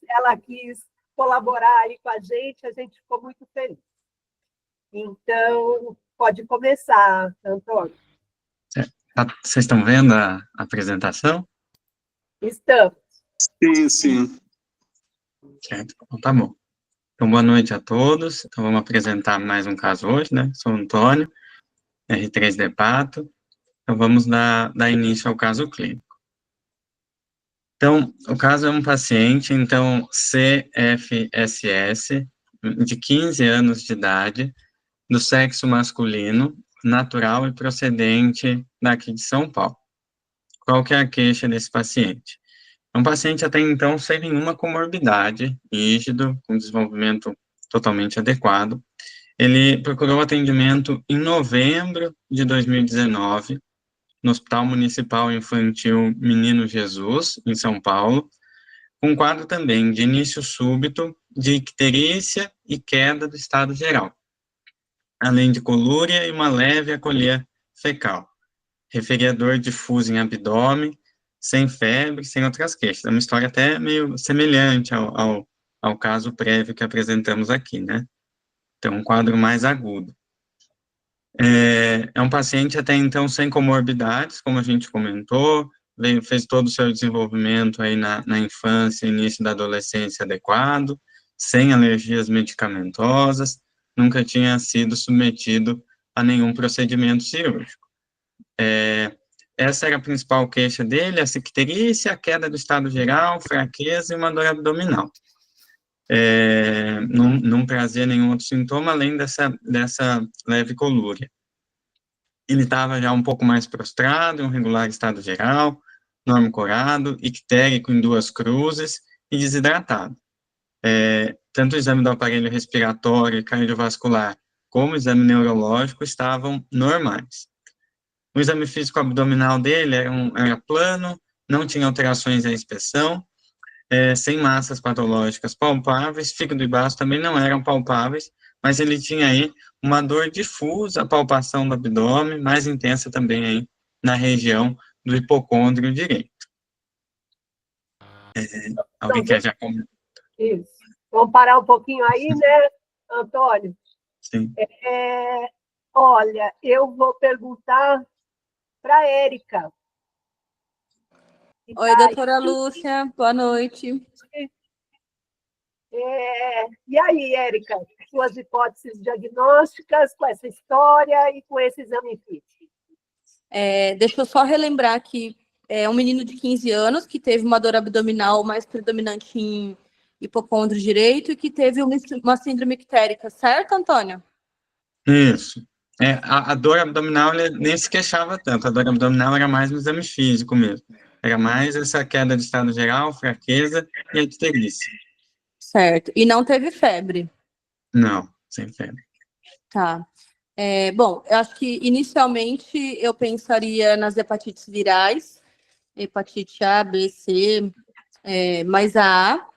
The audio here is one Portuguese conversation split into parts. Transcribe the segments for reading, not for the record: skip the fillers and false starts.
ela quis colaborar aí com a gente ficou muito feliz. Então, pode começar, Antônio. Vocês estão vendo a apresentação? Estamos. Sim. Certo, então tá bom. Então, boa noite a todos. Então, vamos apresentar mais um caso hoje, né? Sou o Antônio, R3D Pato. Então, vamos dar início ao caso clínico. Então, o caso é um paciente, então, CFSS, de 15 anos de idade, do sexo masculino, natural e procedente daqui de São Paulo. Qual que é a queixa desse paciente? É um paciente até então sem nenhuma comorbidade, rígido, com desenvolvimento totalmente adequado. Ele procurou atendimento em novembro de 2019, no Hospital Municipal Infantil Menino Jesus, em São Paulo, com quadro também de início súbito, de icterícia e queda do estado geral, além de colúria e uma leve acolhia fecal. Referia dor difusa em abdômen, sem febre, sem outras queixas. É uma história até meio semelhante ao caso prévio que apresentamos aqui, né? Então, um quadro mais agudo. É um paciente até então sem comorbidades, como a gente comentou, fez todo o seu desenvolvimento aí na infância, início da adolescência adequado, sem alergias medicamentosas, nunca tinha sido submetido a nenhum procedimento cirúrgico. Essa era a principal queixa dele, a icterícia, a queda do estado geral, fraqueza e uma dor abdominal. Não trazia nenhum outro sintoma, além dessa leve colúria. Ele estava já um pouco mais prostrado, em um regular estado geral, normocorado, ictérico em 2 cruzes e desidratado. Tanto o exame do aparelho respiratório e cardiovascular, como o exame neurológico estavam normais. O exame físico abdominal dele era plano, não tinha alterações à inspeção, sem massas patológicas palpáveis, fígado e baço também não eram palpáveis, mas ele tinha aí uma dor difusa, a palpação do abdômen, mais intensa também aí na região do hipocôndrio direito. Alguém quer já comentar? Isso. Vamos parar um pouquinho aí, né, Antônio? Sim. Olha, eu vou perguntar para a Érica. Oi, doutora Lúcia, boa noite. E aí, Érica, suas hipóteses diagnósticas com essa história e com esse exame físico? Deixa eu só relembrar que é um menino de 15 anos que teve uma dor abdominal mais predominante em hipocôndrio direito e que teve uma síndrome ictérica, certo, Antônio? Isso. A dor abdominal ele nem se queixava tanto, a dor abdominal era mais no exame físico mesmo. Era mais essa queda de estado geral, fraqueza e a icterícia. Certo. E não teve febre? Não, sem febre. Tá. Bom, eu acho que inicialmente eu pensaria nas hepatites virais, hepatite A, B, C, mais a A,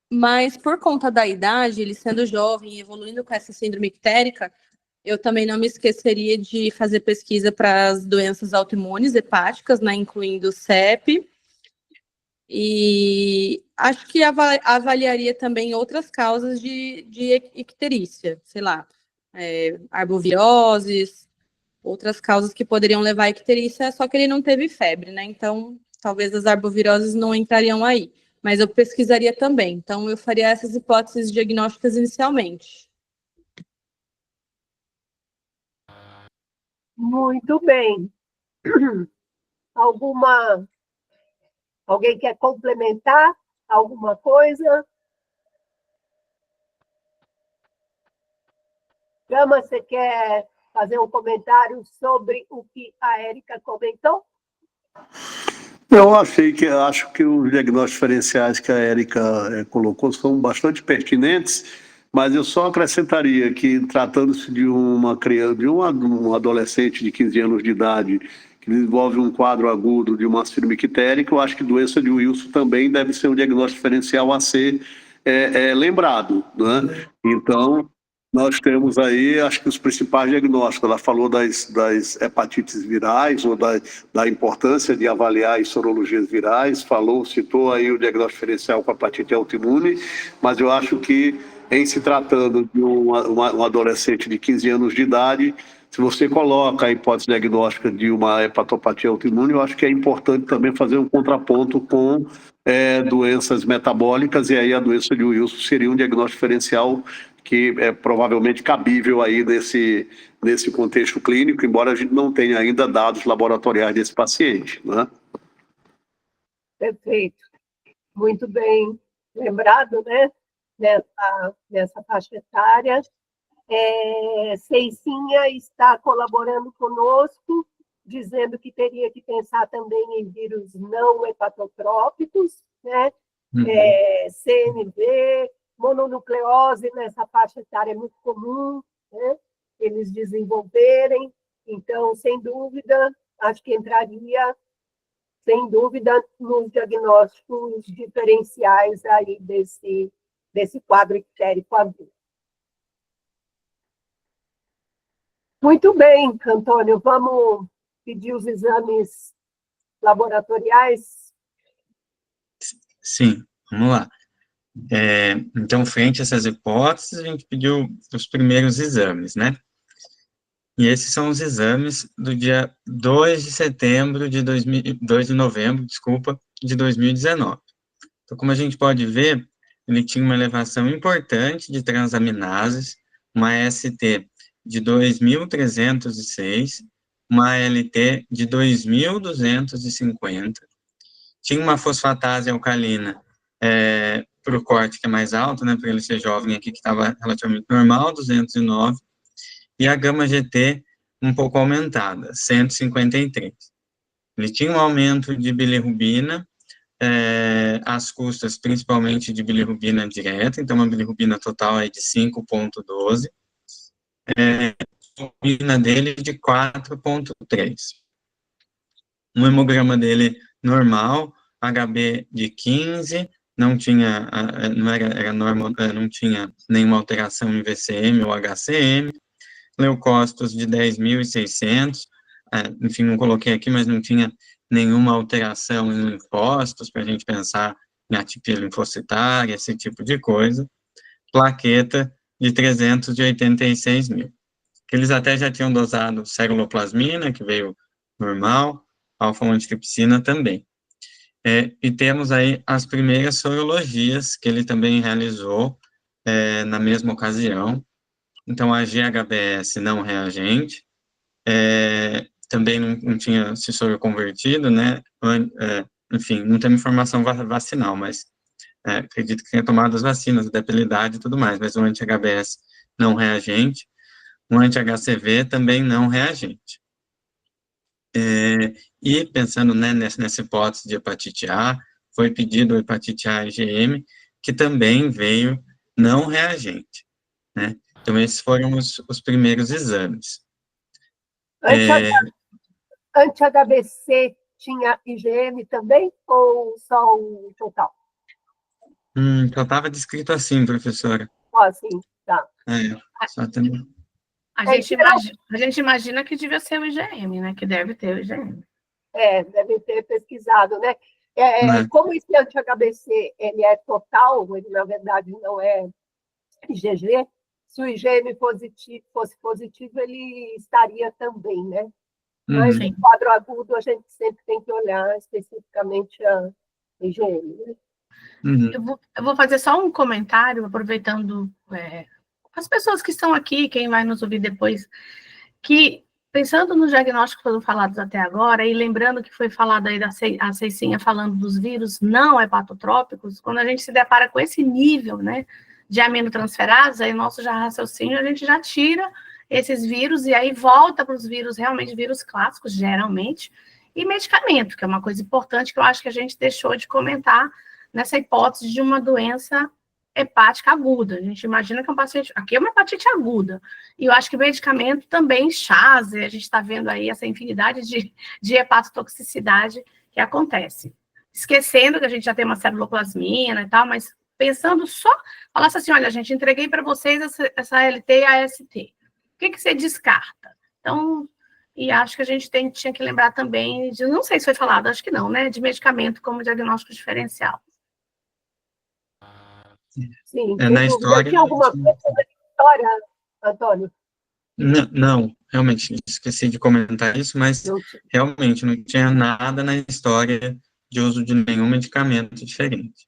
mas por conta da idade, ele sendo jovem e evoluindo com essa síndrome ictérica, eu também não me esqueceria de fazer pesquisa para as doenças autoimunes hepáticas, né, incluindo CEP, e acho que avaliaria também outras causas de icterícia, sei lá, arboviroses, outras causas que poderiam levar à icterícia, só que ele não teve febre, né, então talvez as arboviroses não entrariam aí, mas eu pesquisaria também, então eu faria essas hipóteses diagnósticas inicialmente. Muito bem. Alguém quer complementar alguma coisa? Gama, você quer fazer um comentário sobre o que a Érica comentou? Eu acho que os diagnósticos diferenciais que a Érica colocou são bastante pertinentes, mas eu só acrescentaria que, tratando-se de uma criança, de um adolescente de 15 anos de idade que desenvolve um quadro agudo de uma síndrome ictérica, eu acho que doença de Wilson também deve ser um diagnóstico diferencial a ser lembrado, né? Então, Nós temos aí, acho que os principais diagnósticos. Ela falou das hepatites virais, ou da importância de avaliar as sorologias virais, citou aí o diagnóstico diferencial com a hepatite autoimune, mas eu acho que, em se tratando de um adolescente de 15 anos de idade, se você coloca a hipótese diagnóstica de uma hepatopatia autoimune, eu acho que é importante também fazer um contraponto com doenças metabólicas, e aí a doença de Wilson seria um diagnóstico diferencial que é provavelmente cabível aí nesse contexto clínico, embora a gente não tenha ainda dados laboratoriais desse paciente, né? Perfeito. Muito bem lembrado, né? Nessa faixa etária. Ceicinha está colaborando conosco, dizendo que teria que pensar também em vírus não hepatotrópicos, né? CMV, mononucleose nessa faixa etária é muito comum, né? Eles desenvolverem. Então, sem dúvida, acho que entraria, sem dúvida, nos diagnósticos diferenciais aí desse quadro ictérico agudo. Muito bem, Antônio, vamos pedir os exames laboratoriais? Sim, vamos lá. Então, frente a essas hipóteses, a gente pediu os primeiros exames, né? E esses são os exames do dia 2 de novembro, de 2019. Então, como a gente pode ver, ele tinha uma elevação importante de transaminases, uma ST de 2.306, uma ALT de 2.250, tinha uma fosfatase alcalina para o corte, que é mais alto, né, para ele ser jovem aqui, que estava relativamente normal, 209, e a gama-GT um pouco aumentada, 153. Ele tinha um aumento de bilirrubina, às custas, principalmente de bilirrubina direta, então uma bilirrubina total aí de 5,12, a bilirrubina dele de 4,3. Um hemograma dele normal, HB de 15, não tinha, era normal, não tinha nenhuma alteração em VCM ou HCM, leucócitos de 10.600, enfim, não coloquei aqui, mas não tinha nenhuma alteração em linfócitos, para a gente pensar em atipia linfocitária, esse tipo de coisa, plaqueta de 386 mil. Eles até já tinham dosado ceruloplasmina, que veio normal, alfa-1-antitripsina também. E temos aí as primeiras sorologias que ele também realizou na mesma ocasião. Então, a GHBS não reagente, também não tinha se soroconvertido, né? Enfim, não tem informação vacinal, mas acredito que tenha tomado as vacinas, depilidade e tudo mais, mas o anti-HBS não reagente, o anti-HCV também não reagente. E pensando, né, nessa hipótese de hepatite A, foi pedido hepatite A IgM, que também veio não reagente, né? Então, esses foram os primeiros exames. Anti-HBC tinha IgM também, ou só o total? Só estava descrito assim, professora. Assim, tá. Só também. A gente imagina que devia ser o IgM, né? Que deve ter o IgM. Deve ter pesquisado, né? Como esse anti-HBC ele é total, ele na verdade não é IgG, se o IgM fosse positivo, ele estaria também, né? Mas no quadro agudo a gente sempre tem que olhar especificamente a IgM, né? Eu vou fazer só um comentário, aproveitando as pessoas que estão aqui, quem vai nos ouvir depois, que pensando nos diagnósticos que foram falados até agora, e lembrando que foi falado aí a Ceicinha falando dos vírus não hepatotrópicos, quando a gente se depara com esse nível, né, de aminotransferase, aí nosso raciocínio, a gente já tira esses vírus e aí volta para os vírus, realmente vírus clássicos, geralmente, e medicamento, que é uma coisa importante que eu acho que a gente deixou de comentar nessa hipótese de uma doença hepática aguda. A gente imagina que é um paciente... Aqui é uma hepatite aguda. E eu acho que medicamento também, chás, a gente está vendo aí essa infinidade de hepatotoxicidade que acontece. Esquecendo que a gente já tem uma ceruloplasmina e tal, mas pensando só, falasse assim, olha, gente, entreguei para vocês essa ALT e a AST. O que você descarta? Então, e acho que a gente tinha que lembrar também, não sei se foi falado, acho que não, né? De medicamento como diagnóstico diferencial. Sim, Na história... Tinha alguma coisa na história, Antônio? Não, realmente, esqueci de comentar isso, mas realmente não tinha nada na história de uso de nenhum medicamento diferente.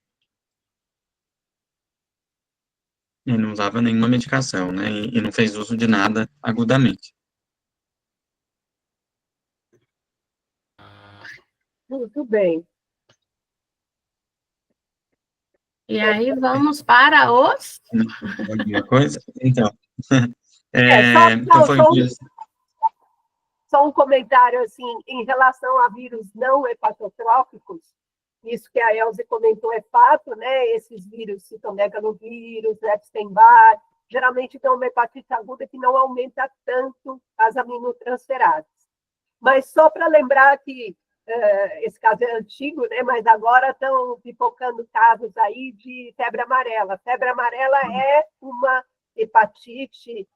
E não usava nenhuma medicação, né? E não fez uso de nada agudamente. Muito bem. E aí vamos para os... Alguma coisa? Então, só um comentário, assim, em relação a vírus não hepatotróficos, isso que a Elze comentou é fato, né? Esses vírus, citomegalovírus, Epstein-Barr, geralmente tem uma hepatite aguda que não aumenta tanto as aminotransferases. Mas só para lembrar que esse caso é antigo, né? Mas agora estão pipocando casos aí de febre amarela. Febre amarela é uma hepatite,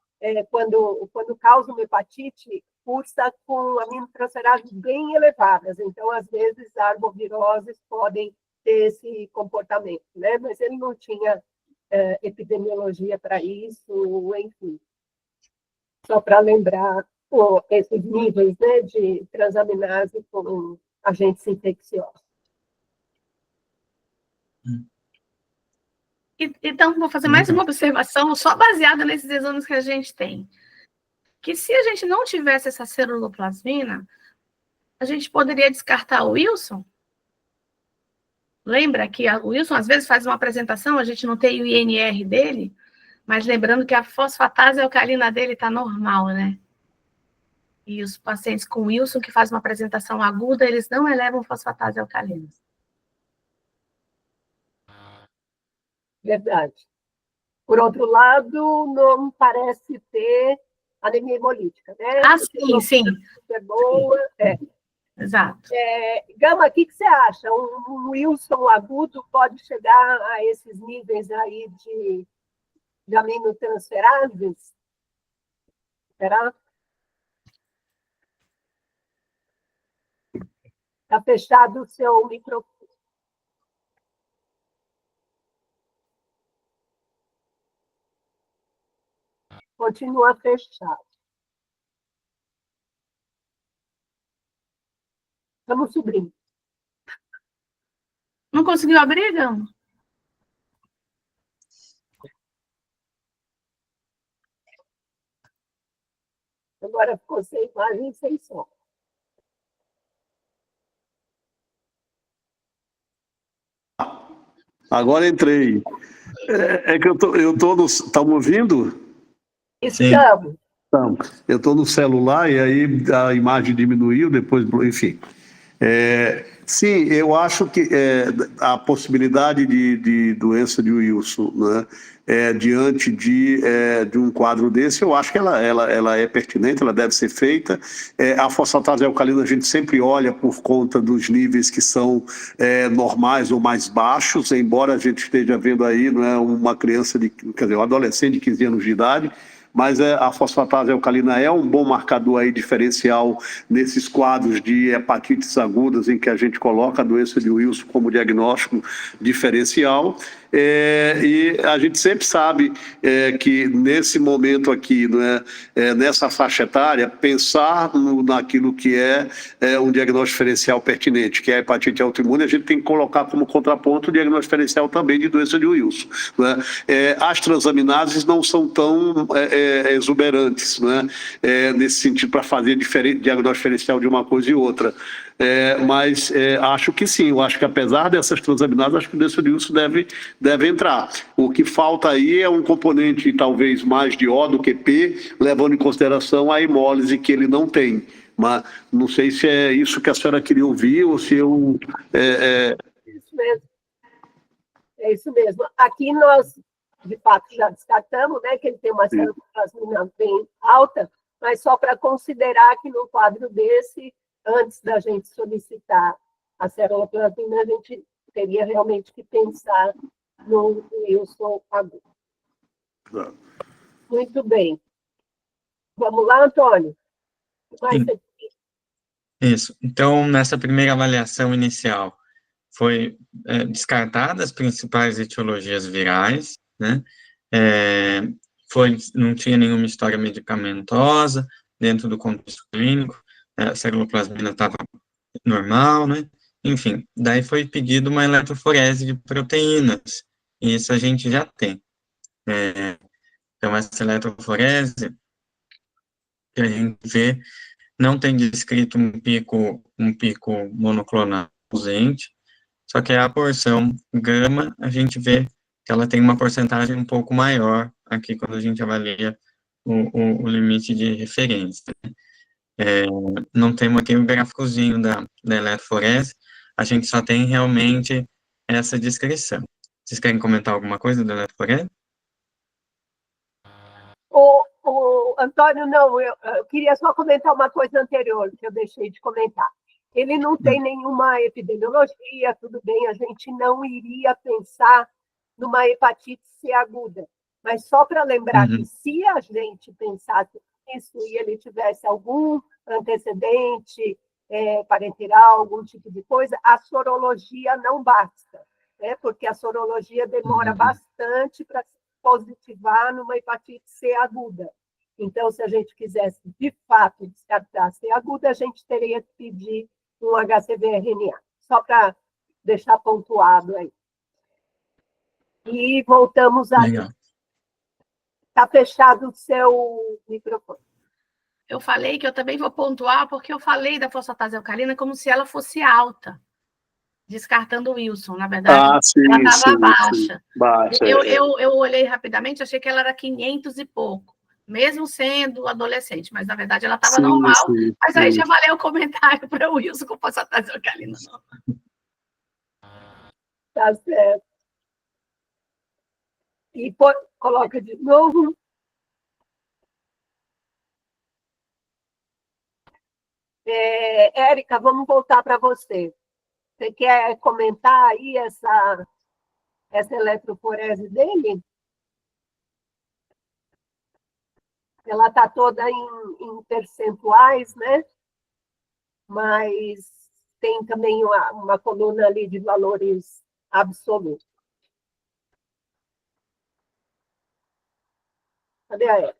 quando causa uma hepatite, cursa com aminotransferases bem elevadas. Então, às vezes, arboviroses podem ter esse comportamento, né? Mas ele não tinha epidemiologia para isso, enfim. Só para lembrar esses níveis, né, de transaminase com agentes infecciosos. Então, vou fazer mais uma observação, só baseada nesses exames que a gente tem. Que se a gente não tivesse essa ceruloplasmina, a gente poderia descartar o Wilson? Lembra que o Wilson, às vezes, faz uma apresentação, a gente não tem o INR dele, mas lembrando que a fosfatase alcalina dele está normal, né? E os pacientes com Wilson, que faz uma apresentação aguda, eles não elevam fosfatase alcalina. Verdade. Por outro lado, não parece ter anemia hemolítica, né? Ah, sim, sim. É boa. Exato. Gama, o que você acha? Um Wilson agudo pode chegar a esses níveis aí de aminotransferases? Será? Está fechado o seu microfone. Continua fechado. Vamos subir. Não conseguiu abrir, Gama? Agora ficou sem imagem e sem som. Agora entrei. É que eu tô no... Estão me ouvindo? Estamos. Eu estou no celular e aí a imagem diminuiu, depois, enfim. Sim, eu acho que a possibilidade de doença de Wilson, né, diante de um quadro desse, eu acho que ela é pertinente, ela deve ser feita. A fosfatase alcalina a gente sempre olha por conta dos níveis que são normais ou mais baixos, embora a gente esteja vendo aí, não é, uma criança, quer dizer, um adolescente de 15 anos de idade, mas a fosfatase alcalina é um bom marcador aí diferencial nesses quadros de hepatites agudas em que a gente coloca a doença de Wilson como diagnóstico diferencial. E a gente sempre sabe que nesse momento aqui, nessa faixa etária, pensar naquilo que é um diagnóstico diferencial pertinente, que é a hepatite autoimune, a gente tem que colocar como contraponto o diagnóstico diferencial também de doença de Wilson. As transaminases não são tão exuberantes, nesse sentido, para fazer diagnóstico diferencial de uma coisa e outra. Mas acho que sim, eu acho que apesar dessas transaminases, acho que o doença de Wilson deve entrar. O que falta aí é um componente talvez mais de O do que P, levando em consideração a hemólise que ele não tem. Mas não sei se é isso que a senhora queria ouvir ou se eu... Isso mesmo. É isso mesmo. Aqui nós, de fato, já descartamos, né, que ele tem uma ceruloplasmina bem alta, mas só para considerar que no quadro desse, antes da gente solicitar a ceruloplasmina, a gente teria realmente que pensar no Wilson agudo. Muito bem. Vamos lá, Antônio? Isso. Então, nessa primeira avaliação inicial, foi descartadas as principais etiologias virais, né? Não tinha nenhuma história medicamentosa dentro do contexto clínico, a ceruloplasmina estava normal, né? Enfim, daí foi pedido uma eletroforese de proteínas, e isso a gente já tem. Então, essa eletroforese, que a gente vê, não tem descrito um pico monoclonal ausente, só que a porção gama, a gente vê que ela tem uma porcentagem um pouco maior aqui quando a gente avalia o limite de referência. Não temos aqui o gráficozinho da eletroforese, a gente só tem realmente essa descrição. Vocês querem comentar alguma coisa da eletroforese? Antônio, não, eu queria só comentar uma coisa anterior, que eu deixei de comentar. Ele não tem nenhuma epidemiologia, tudo bem, a gente não iria pensar numa hepatite C aguda, mas só para lembrar que se a gente pensasse nisso e ele tivesse algum antecedente parenteral, algum tipo de coisa, a sorologia não basta, né? Porque a sorologia demora bastante para se positivar numa hepatite C aguda. Então, se a gente quisesse, de fato, descartar C aguda, a gente teria que pedir um HCV-RNA, só para deixar pontuado aí. E voltamos aí. Está fechado o seu microfone. Eu falei que eu também vou pontuar, porque eu falei da fosfatase alcalina como se ela fosse alta, descartando o Wilson, na verdade, ela estava baixa. Eu olhei rapidamente, achei que ela era 500 e pouco, mesmo sendo adolescente, mas na verdade ela estava normal, mas aí já valeu o comentário para o Wilson com fosfatase alcalina. Tá certo. E coloca de novo. Érica, vamos voltar para você. Você quer comentar aí essa eletroforese dele? Ela está toda em percentuais, né? Mas tem também uma coluna ali de valores absolutos. Cadê a Érica?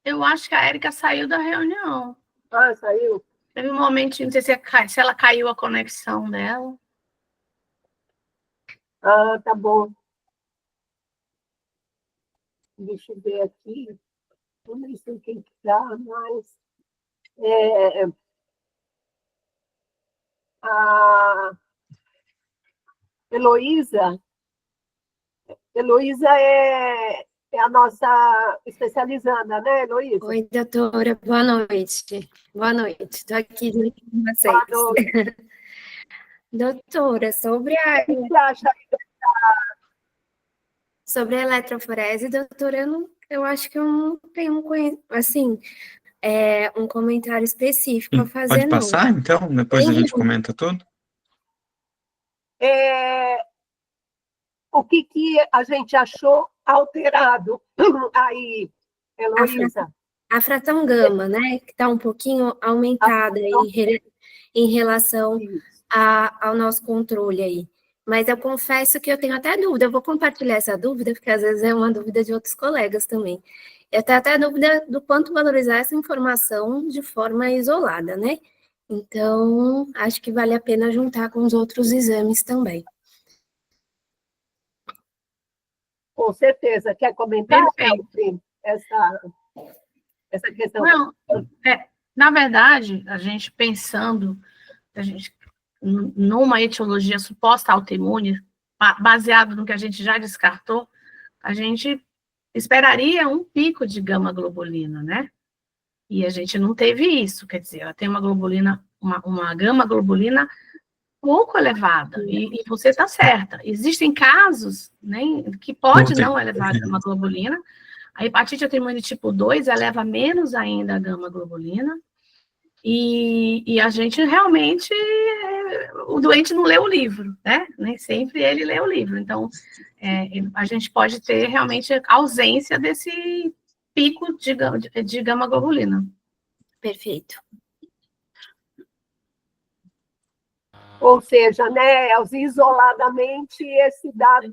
Eu acho que a Érica saiu da reunião. Ah, saiu? Teve um momento, não sei se ela caiu a conexão dela. Ah, tá bom. Deixa eu ver aqui. Não sei quem que dá, mas... a Heloísa é a nossa especializanda, né, Heloísa? Oi, doutora, boa noite. Boa noite, estou aqui com vocês. Boa noite. Doutora, sobre O que você acha a eletroforese, doutora, eu acho que eu não tenho um comentário específico a fazer, Pode passar, não. então? Depois a gente comenta tudo? O que a gente achou alterado aí, Heloísa? A fração gama, né, que está um pouquinho aumentada aí, em relação ao nosso controle aí. Mas eu confesso que eu tenho até dúvida, eu vou compartilhar essa dúvida, porque às vezes é uma dúvida de outros colegas também. Eu tenho até dúvida do quanto valorizar essa informação de forma isolada, né? Então, acho que vale a pena juntar com os outros exames também. Com certeza. Quer comentar, Elfrim, essa questão? Não, na verdade, a gente pensando numa etiologia suposta autoimune, baseado no que a gente já descartou, a gente esperaria um pico de gama-globulina, né? E a gente não teve isso, quer dizer, ela tem uma gama-globulina pouco elevada, e você está certa. Existem casos, né, que pode não elevar a gama-globulina. A hepatite autoimune tipo 2 eleva menos ainda a gama-globulina, E a gente realmente, o doente não lê o livro, né? Nem sempre ele lê o livro. Então, a gente pode ter realmente ausência desse pico de gama-globulina. Perfeito. Ou seja, né, Elza, isoladamente esse dado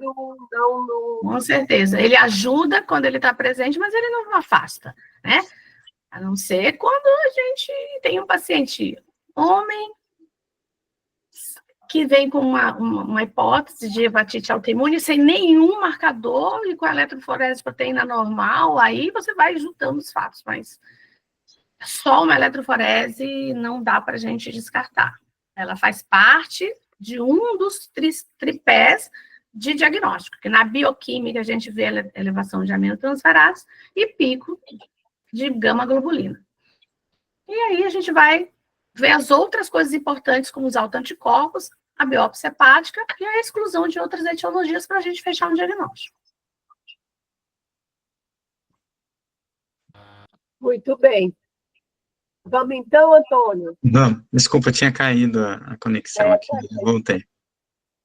não... Com certeza. Ele ajuda quando ele está presente, mas ele não afasta, né? A não ser quando a gente tem um paciente homem que vem com uma hipótese de hepatite autoimune sem nenhum marcador e com a eletroforese de proteína normal, aí você vai juntando os fatos, mas só uma eletroforese não dá para a gente descartar. Ela faz parte de um dos tripés de diagnóstico, que na bioquímica a gente vê a elevação de aminotransferases e pico de gama-globulina. E aí a gente vai ver as outras coisas importantes, como os autoanticorpos, a biópsia hepática e a exclusão de outras etiologias para a gente fechar um diagnóstico. Muito bem. Vamos então, Antônio? Vamos. Desculpa, tinha caído a conexão aqui. Voltei.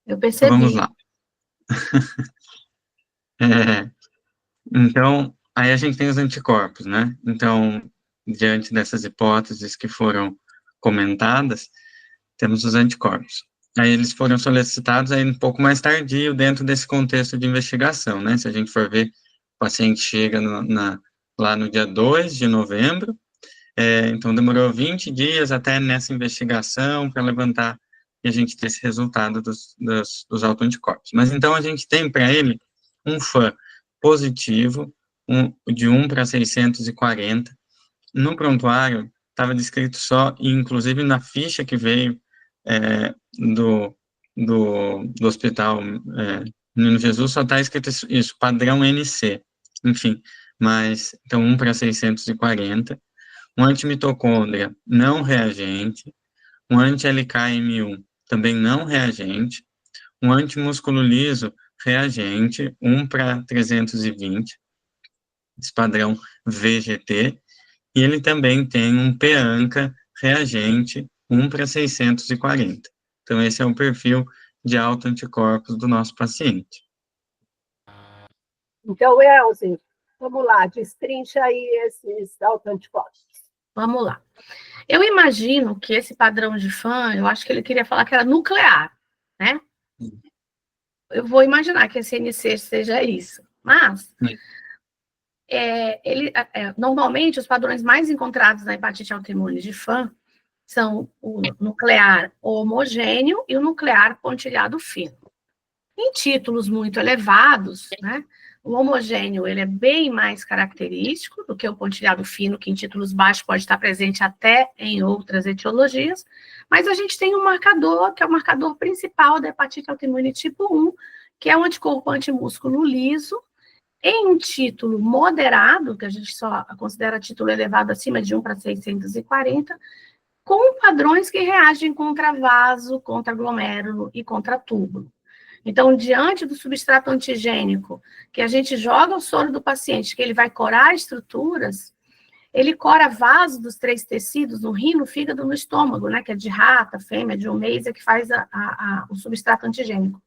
Eu percebi. Então, vamos lá. Então, aí a gente tem os anticorpos, né? Então, diante dessas hipóteses que foram comentadas, temos os anticorpos. Aí eles foram solicitados aí um pouco mais tardio dentro desse contexto de investigação, né? Se a gente for ver, o paciente chega lá no dia 2 de novembro, então demorou 20 dias até nessa investigação para levantar e a gente ter esse resultado dos autoanticorpos. Mas então a gente tem para ele um FAN positivo, de 1 para 640. No prontuário, estava descrito só, e inclusive na ficha que veio do hospital Menino Jesus, só está escrito isso, padrão NC. Enfim, mas, então, 1 para 640. Um antimitocôndria não reagente. Um anti-LKM1 também não reagente. Um antimúsculo liso reagente, 1 para 320, esse padrão VGT, e ele também tem um PANCA reagente, 1 para 640. Então, esse é o perfil de autoanticorpos do nosso paciente. Então, Elza, vamos lá, destrincha aí esses autoanticorpos. Vamos lá. Eu imagino que esse padrão de FAN, eu acho que ele queria falar que era nuclear, né? Eu vou imaginar que esse NC seja isso. Mas, normalmente, os padrões mais encontrados na hepatite autoimune de FAN são o nuclear homogêneo e o nuclear pontilhado fino. Em títulos muito elevados, né? O homogêneo, ele é bem mais característico do que o pontilhado fino, que em títulos baixos pode estar presente até em outras etiologias, mas a gente tem um marcador, que é o marcador principal da hepatite autoimune tipo 1, que é o anticorpo antimúsculo liso, em um título moderado, que a gente só considera título elevado acima de 1 para 640, com padrões que reagem contra vaso, contra glomérulo e contra túbulo. Então, diante do substrato antigênico, que a gente joga o soro do paciente, que ele vai corar estruturas, ele cora vasos dos 3 tecidos, no rim, no fígado, no estômago, né, que é de rata, fêmea, de omeisa, que faz o substrato antigênico.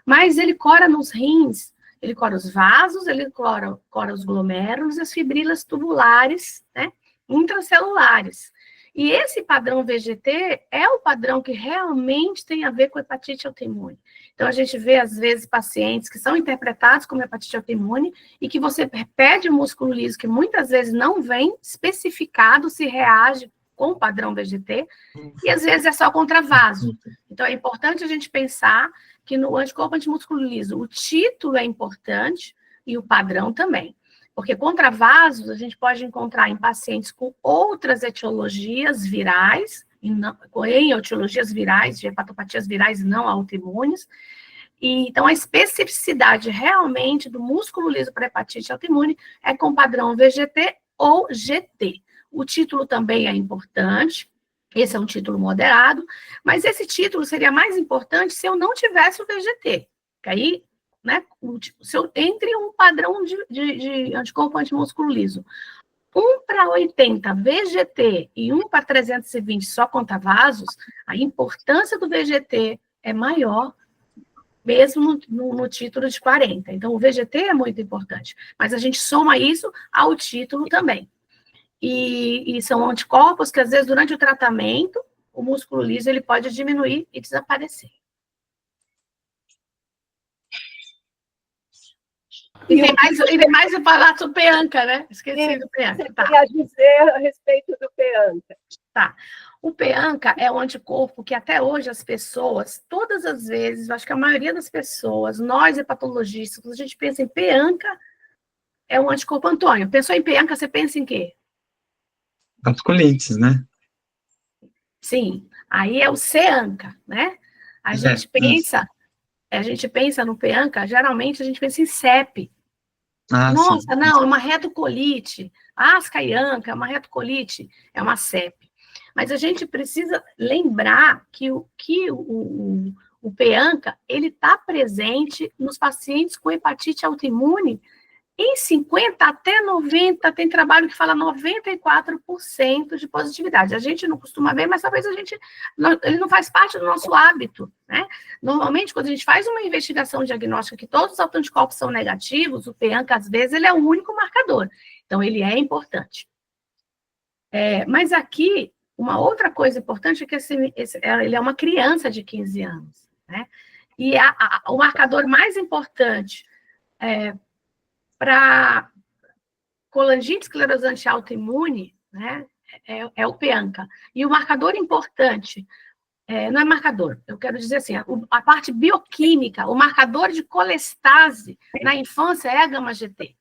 Mas ele cora nos rins, ele cora os vasos, ele cora os glomérulos e as fibrilas tubulares, né, intracelulares. E esse padrão VGT é o padrão que realmente tem a ver com hepatite autoimune. Então, a gente vê, às vezes, pacientes que são interpretados como hepatite autoimune e que você pede músculo liso, que muitas vezes não vem especificado se reage com o padrão VGT, e às vezes é só contra vaso. Então, é importante a gente pensar que no anticorpo antimúsculo liso, o título é importante e o padrão também. Porque contravasos a gente pode encontrar em pacientes com outras etiologias virais, em etiologias virais, de hepatopatias virais não autoimunes. E, então, a especificidade realmente do músculo liso para hepatite autoimune é com padrão VGT ou GT. O título também é importante, esse é um título moderado, mas esse título seria mais importante se eu não tivesse o VGT, que aí, né, se eu entre um padrão de anticorpo antimúsculo liso, 1 para 80 VGT e 1 para 320 só conta vasos, a importância do VGT é maior, mesmo no título de 40. Então, o VGT é muito importante, mas a gente soma isso ao título também. E são anticorpos que, às vezes, durante o tratamento, o músculo liso ele pode diminuir e desaparecer. E tem mais o palato PEANCA, né? Esqueci do PEANCA. Tá. Você queria dizer a respeito do PEANCA. Tá. O PEANCA é um anticorpo que até hoje as pessoas, todas as vezes, acho que a maioria das pessoas, nós hepatologistas, quando a gente pensa em PEANCA, é um anticorpo. Antônio, pensou em PEANCA, você pensa em quê? Vasculites, né? Sim, aí é o CEANCA, né? A gente pensa no PEANCA, geralmente a gente pensa em CEP. Nossa, sim. Não, é uma retocolite. Asca e ANCA é uma retocolite, é uma CEP. Mas a gente precisa lembrar que o PEANCA, ele está presente nos pacientes com hepatite autoimune em 50 até 90, tem trabalho que fala 94% de positividade. A gente não costuma ver, mas talvez ele não faz parte do nosso hábito, né? Normalmente, quando a gente faz uma investigação diagnóstica que todos os autoanticorpos são negativos, o PEANCA, às vezes, ele é o único marcador. Então, ele é importante. Mas aqui, uma outra coisa importante é que ele é uma criança de 15 anos, né? E o marcador mais importante para colangite esclerosante autoimune, né, é o PEANCA. E o marcador importante, não é marcador, eu quero dizer assim, a parte bioquímica, o marcador de colestase na infância é a gama-GT.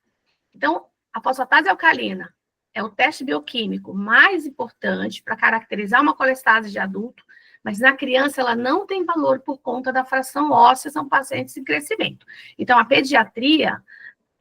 Então, a fosfatase alcalina é o teste bioquímico mais importante para caracterizar uma colestase de adulto, mas na criança ela não tem valor por conta da fração óssea, são pacientes em crescimento. Então, a pediatria,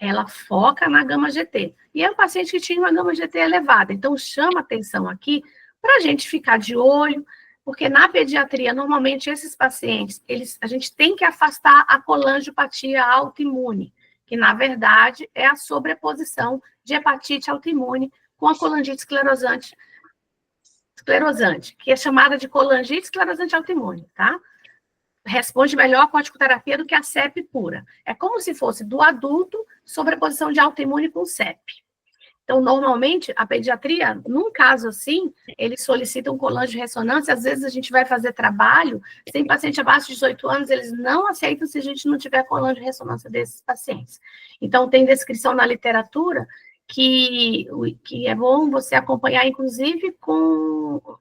ela foca na gama-GT. E é um paciente que tinha uma gama-GT elevada. Então, chama atenção aqui para a gente ficar de olho, porque na pediatria, normalmente, esses pacientes, a gente tem que afastar a colangiopatia autoimune, que, na verdade, é a sobreposição de hepatite autoimune com a colangite esclerosante, que é chamada de colangite esclerosante autoimune, tá? Responde melhor a corticoterapia do que a CEP pura. É como se fosse do adulto sobreposição de autoimune com CEP. Então, normalmente, a pediatria, num caso assim, eles solicitam colangio-ressonância, às vezes a gente vai fazer trabalho, se tem paciente abaixo de 18 anos, eles não aceitam se a gente não tiver colangio-ressonância desses pacientes. Então, tem descrição na literatura que é bom você acompanhar, inclusive,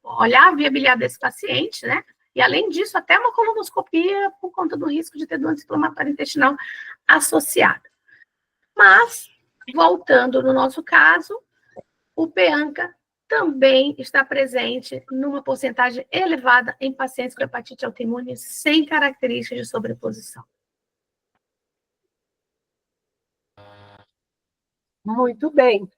olhar a viabilidade desse paciente, né? E, além disso, até uma colonoscopia por conta do risco de ter doença inflamatória intestinal associada. Mas, voltando no nosso caso, o PEANCA também está presente numa porcentagem elevada em pacientes com hepatite autoimune sem características de sobreposição. Muito bem.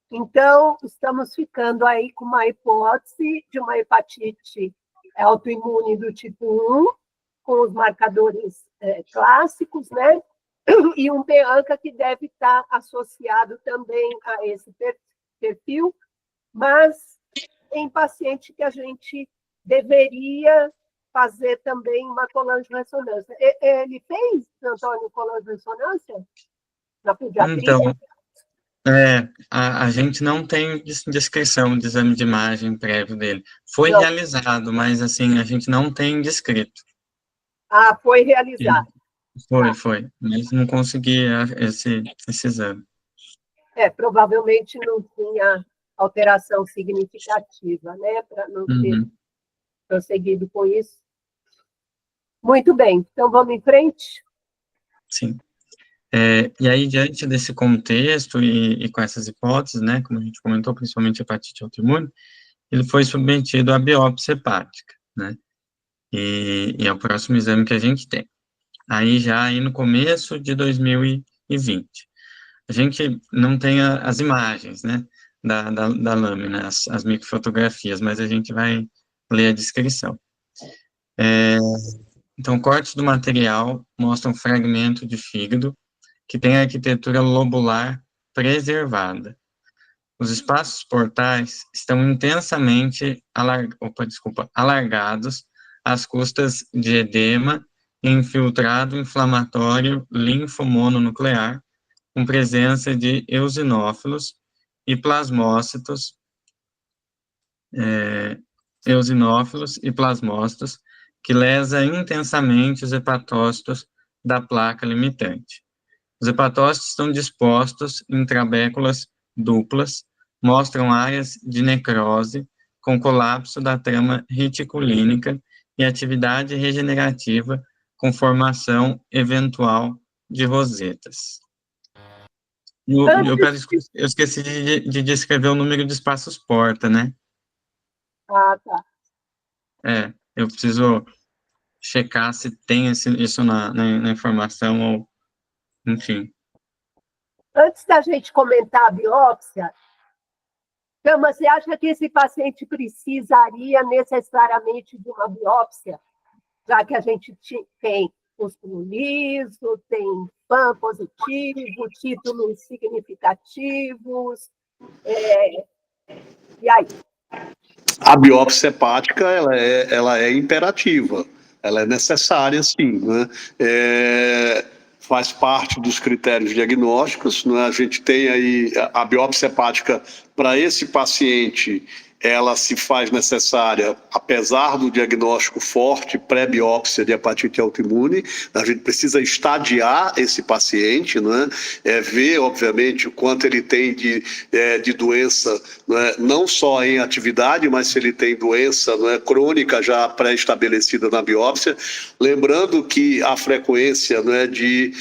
Então, estamos ficando aí com uma hipótese de uma hepatite autoimune do tipo 1, com os marcadores clássicos, né? E um PEANCA que deve estar associado também a esse perfil, mas em paciente que a gente deveria fazer também uma colangio-ressonância. Ele fez, Antônio, colangio-ressonância na pediatria? Então, a gente não tem descrição de exame de imagem prévio dele. Foi realizado, mas assim, a gente não tem descrito. Ah, foi realizado. Foi, mas não consegui esse exame. Provavelmente não tinha alteração significativa, né, para não ter prosseguido com isso. Muito bem, então vamos em frente? Sim. E aí, diante desse contexto e com essas hipóteses, né, como a gente comentou, principalmente hepatite autoimune, ele foi submetido à biópsia hepática, né, e é o próximo exame que a gente tem. Aí, no começo de 2020. A gente não tem as imagens, né, da lâmina, as microfotografias, mas a gente vai ler a descrição. Então, cortes do material mostram um fragmento de fígado que tem a arquitetura lobular preservada. Os espaços portais estão intensamente alargados às custas de edema e infiltrado inflamatório linfomononuclear, com presença de eosinófilos e plasmócitos, que lesa intensamente os hepatócitos da placa limitante. Os hepatócitos estão dispostos em trabéculas duplas, mostram áreas de necrose com colapso da trama reticulínica e atividade regenerativa com formação eventual de rosetas. Eu esqueci de descrever o número de espaços porta, né? Ah, tá. Eu preciso checar se tem isso na informação, ou, enfim. Antes da gente comentar a biópsia, Gama, você acha que esse paciente precisaria necessariamente de uma biópsia? Já que a gente tem músculo liso, tem PAN positivo, títulos significativos, e aí? A biópsia hepática, ela é imperativa, ela é necessária, sim, né? Faz parte dos critérios diagnósticos, né? A gente tem aí a biópsia hepática para esse paciente, ela se faz necessária, apesar do diagnóstico forte pré-biópsia de hepatite autoimune. A gente precisa estadiar esse paciente, né? Ver, obviamente, o quanto ele tem de doença, né? Não só em atividade, mas se ele tem doença, né, crônica já pré-estabelecida na biópsia. Lembrando que a frequência, né, de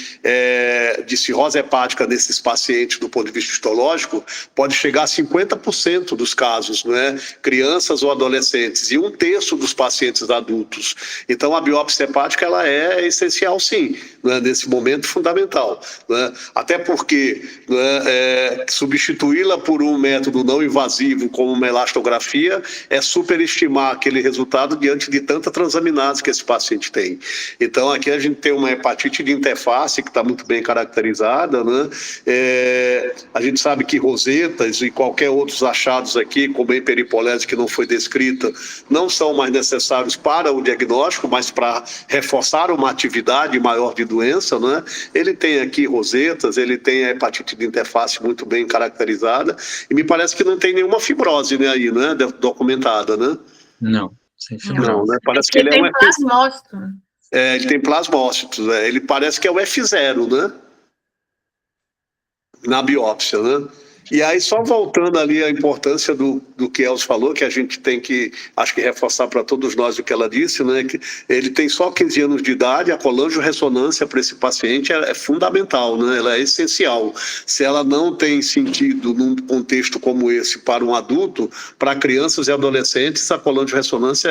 cirrose hepática nesses pacientes, do ponto de vista histológico, pode chegar a 50% dos casos, né? Crianças ou adolescentes, e 1/3 dos pacientes adultos. Então, a biópsia hepática, ela é essencial, sim, né? Nesse momento fundamental, né? Até porque, né, substituí-la por um método não invasivo, como uma elastografia, é superestimar aquele resultado diante de tanta transaminase que esse paciente tem. Então, aqui a gente tem uma hepatite de interface que está muito bem caracterizada, né? A gente sabe que rosetas e qualquer outros achados aqui, como a hiperipolese que não foi descrita, não são mais necessários para o diagnóstico, mas para reforçar uma atividade maior de doença, né? Ele tem aqui rosetas, ele tem a hepatite de interface muito bem caracterizada, e me parece que não tem nenhuma fibrose, né, aí, né, documentada, né? Não, sem fibrose. Não, né? Parece que ele tem plasmócito. Ele tem plasmócitos, né? Ele parece que é o F0, né? Na biópsia, né? E aí, só voltando ali a importância do que Elza falou, que a gente tem que, acho que reforçar para todos nós o que ela disse, né? Que ele tem só 15 anos de idade, a colangio-ressonância para esse paciente é fundamental, né? Ela é essencial. Se ela não tem sentido num contexto como esse para um adulto, para crianças e adolescentes, a colangio-ressonância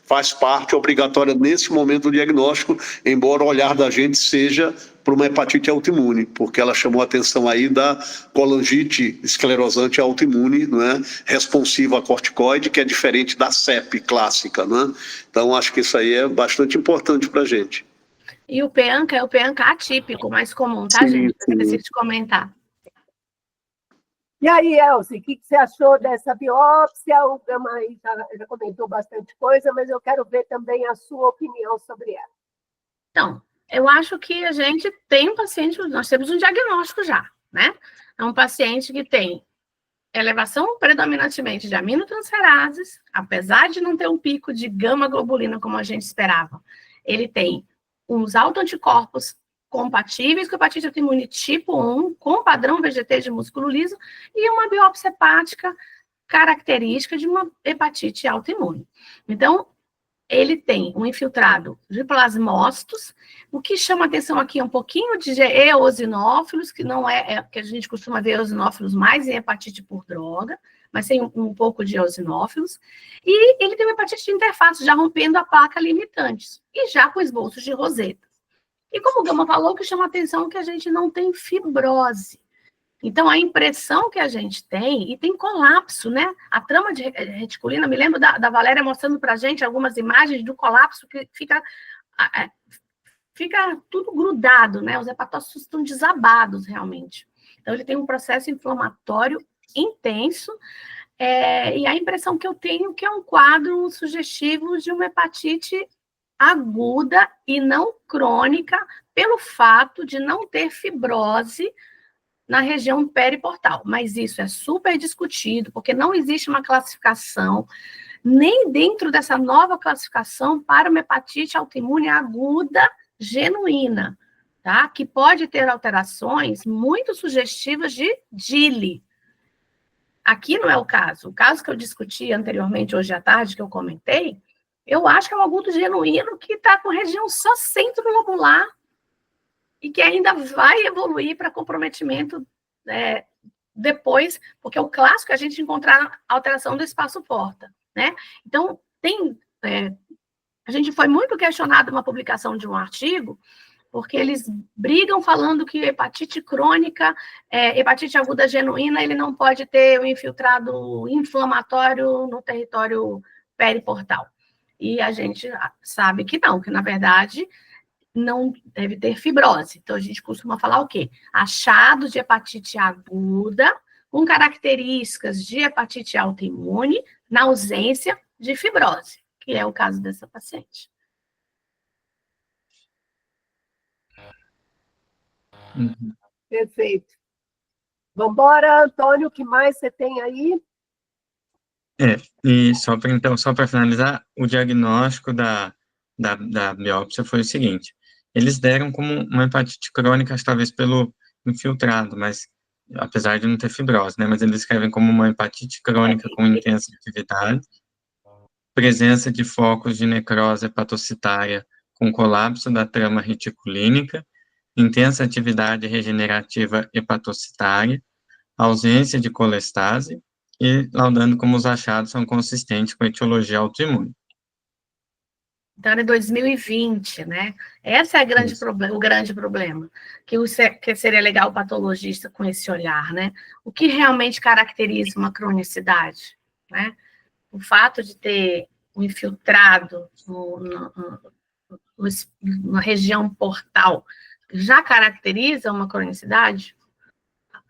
faz parte obrigatória nesse momento do diagnóstico, embora o olhar da gente seja para uma hepatite autoimune, porque ela chamou a atenção aí da colangite esclerosante autoimune, né, responsiva a corticoide, que é diferente da CEP clássica, né? Então, acho que isso aí é bastante importante para a gente. E o PEANCA é o PEANCA atípico, mais comum, tá, gente? Eu esqueci de comentar. E aí, Elza, o que você achou dessa biópsia? O Gama aí já comentou bastante coisa, mas eu quero ver também a sua opinião sobre ela. Então, eu acho que a gente tem um paciente, nós temos um diagnóstico já, né? É um paciente que tem elevação predominantemente de aminotransferases, apesar de não ter um pico de gama-globulina como a gente esperava. Ele tem uns autoanticorpos compatíveis com hepatite autoimune tipo 1, com padrão VGT de músculo liso, e uma biópsia hepática característica de uma hepatite autoimune. Então, ele tem um infiltrado de plasmócitos. O que chama atenção aqui é um pouquinho de eosinófilos, que não que a gente costuma ver eosinófilos mais em hepatite por droga, mas tem um pouco de eosinófilos. E ele tem uma hepatite de interface, já rompendo a placa limitante, e já com esboços de roseta. E como o Gama falou, o que chama atenção é que a gente não tem fibrose. Então, a impressão que a gente tem, e tem colapso, né? A trama de reticulina, me lembro da Valéria mostrando para a gente algumas imagens do colapso, que fica tudo grudado, né? Os hepatócitos estão desabados, realmente. Então, ele tem um processo inflamatório intenso, e a impressão que eu tenho que é um quadro sugestivo de uma hepatite aguda e não crônica, pelo fato de não ter fibrose na região periportal. Mas isso é super discutido, porque não existe uma classificação, nem dentro dessa nova classificação, para uma hepatite autoimune aguda genuína, tá? Que pode ter alterações muito sugestivas de DILI. Aqui não é o caso. O caso que eu discuti anteriormente, hoje à tarde, que eu comentei, eu acho que é um agudo genuíno que está com região só centro-lobular e que ainda vai evoluir para comprometimento depois, porque o clássico é a gente encontrar alteração do espaço porta, né? Então, a gente foi muito questionado uma publicação de um artigo, porque eles brigam falando que hepatite crônica, hepatite aguda genuína, ele não pode ter um infiltrado inflamatório no território periportal. E a gente sabe que não, que na verdade não deve ter fibrose. Então a gente costuma falar o quê? Achados de hepatite aguda com características de hepatite autoimune na ausência de fibrose, que é o caso dessa paciente. Perfeito. Vamos embora, Antônio, o que mais você tem aí? E só para finalizar, o diagnóstico da biópsia foi o seguinte: eles deram como uma hepatite crônica, talvez pelo infiltrado, mas apesar de não ter fibrose, né? Mas eles escrevem como uma hepatite crônica com intensa atividade, presença de focos de necrose hepatocitária com colapso da trama reticulínica, intensa atividade regenerativa hepatocitária, ausência de colestase, e laudando como os achados são consistentes com a etiologia autoimune. Então, era 2020, né? Esse é o grande problema, que seria legal o patologista com esse olhar, né? O que realmente caracteriza uma cronicidade, né? O fato de ter um infiltrado na região portal já caracteriza uma cronicidade?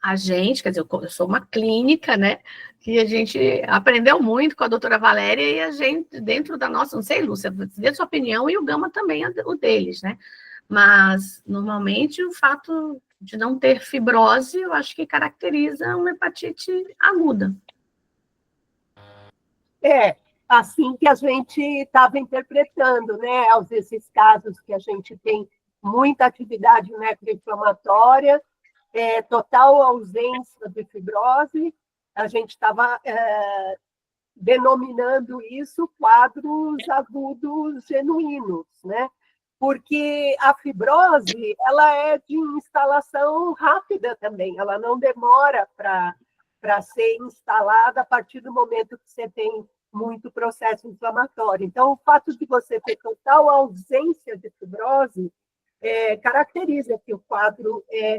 A gente, quer dizer, eu sou uma clínica, né, que a gente aprendeu muito com a doutora Valéria e a gente, dentro da nossa, não sei, Lúcia, dê sua opinião e o Gama também, o deles, né, mas, normalmente, o fato de não ter fibrose, eu acho que caracteriza uma hepatite aguda. Assim que a gente estava interpretando, né, esses casos que a gente tem muita atividade necroinflamatória, total ausência de fibrose, a gente estava denominando isso quadros agudos genuínos, né? Porque a fibrose, ela é de instalação rápida também, ela não demora para ser instalada a partir do momento que você tem muito processo inflamatório. Então, o fato de você ter total ausência de fibrose caracteriza que o quadro é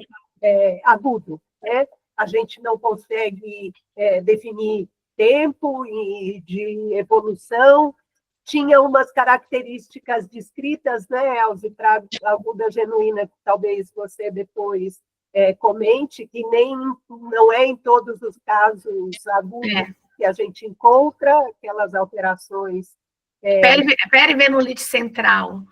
agudo, né? A gente não consegue definir tempo e de evolução. Tinha umas características descritas, né, Elzi, para aguda genuína, que talvez você depois comente, que não é em todos os casos agudos que a gente encontra aquelas alterações. Perivenulite central,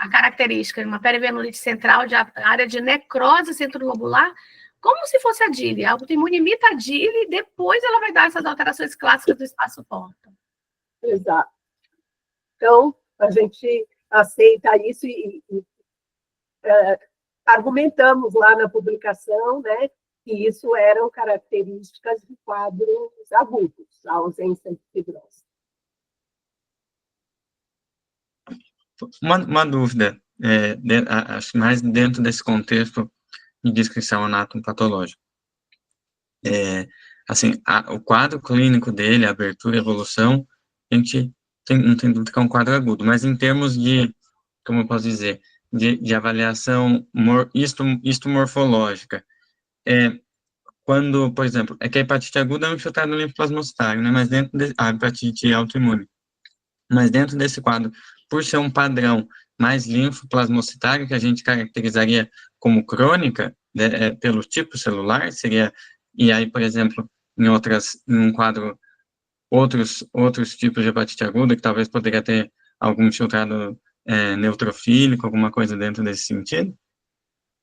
a característica de uma perivenulite central de área de necrose centrolobular, como se fosse a DILI. A autoimune imita a DILI e depois ela vai dar essas alterações clássicas do espaço porta. Exato. Então, a gente aceita isso e argumentamos lá na publicação, né, que isso eram características de quadros agudos, a ausência de fibrose. Uma dúvida, acho mais dentro desse contexto de descrição anatomopatológica. Assim, o quadro clínico dele, a abertura e evolução, a gente não tem dúvida que é um quadro agudo, mas em termos de, como eu posso dizer, de avaliação histomorfológica, quando, por exemplo, que a hepatite aguda é um infiltrado linfoplasmocitário, né, mas dentro a hepatite autoimune, mas dentro desse quadro, por ser um padrão mais linfoplasmocitário, que a gente caracterizaria como crônica, pelo tipo celular, seria, e aí, por exemplo, em um quadro, outros tipos de hepatite aguda, que talvez poderia ter algum infiltrado neutrofílico, alguma coisa dentro desse sentido?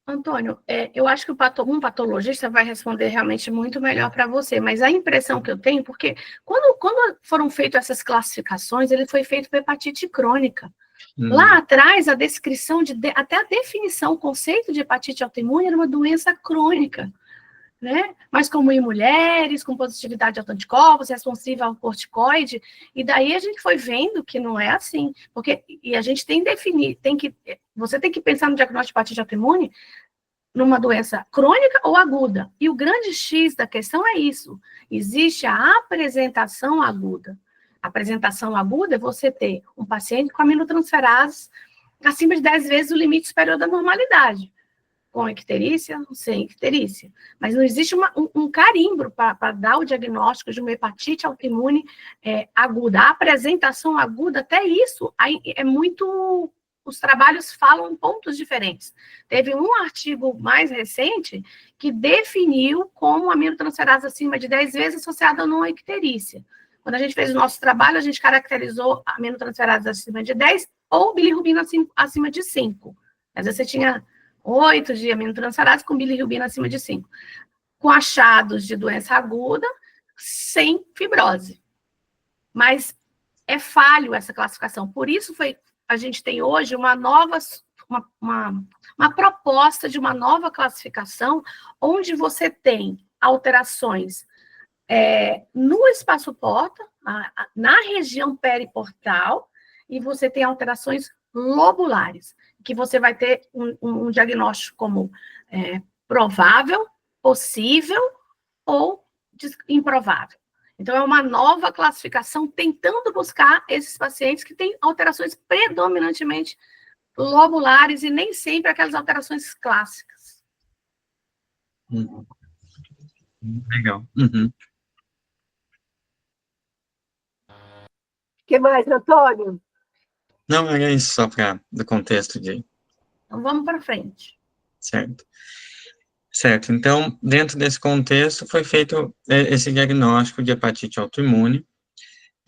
Antônio, eu acho que um patologista vai responder realmente muito melhor para você, mas a impressão que eu tenho, porque quando foram feitas essas classificações, ele foi feito para hepatite crônica. Lá atrás, a descrição, até a definição, o conceito de hepatite autoimune era uma doença crônica, né? Mas comum em mulheres, com positividade de autoanticorpos, responsiva ao corticoide, e daí a gente foi vendo que não é assim, e a gente tem que definir, você tem que pensar no diagnóstico de hepatite autoimune numa doença crônica ou aguda, e o grande X da questão é isso, existe a apresentação aguda. A apresentação aguda é você ter um paciente com aminotransferases acima de 10 vezes o limite superior da normalidade, com icterícia, sem icterícia. Mas não existe um carimbo para dar o diagnóstico de uma hepatite autoimune aguda. A apresentação aguda, até isso, é muito... Os trabalhos falam em pontos diferentes. Teve um artigo mais recente que definiu como aminotransferase acima de 10 vezes associada a não icterícia. Quando a gente fez o nosso trabalho, a gente caracterizou aminotransferase acima de 10 ou bilirrubina acima de 5. Às vezes você tinha 8 de aminotransferase com bilirrubina acima de 5. Com achados de doença aguda, sem fibrose. Mas é falho essa classificação. Por isso a gente tem hoje uma proposta de uma nova classificação, onde você tem alterações no espaço porta, na região periportal, e você tem alterações lobulares, que você vai ter um diagnóstico como provável, possível ou improvável. Então, é uma nova classificação tentando buscar esses pacientes que têm alterações predominantemente lobulares e nem sempre aquelas alterações clássicas. Legal. O que mais, Antônio? Não, era isso só do contexto de... Então, vamos para frente. Certo, então, dentro desse contexto, foi feito esse diagnóstico de hepatite autoimune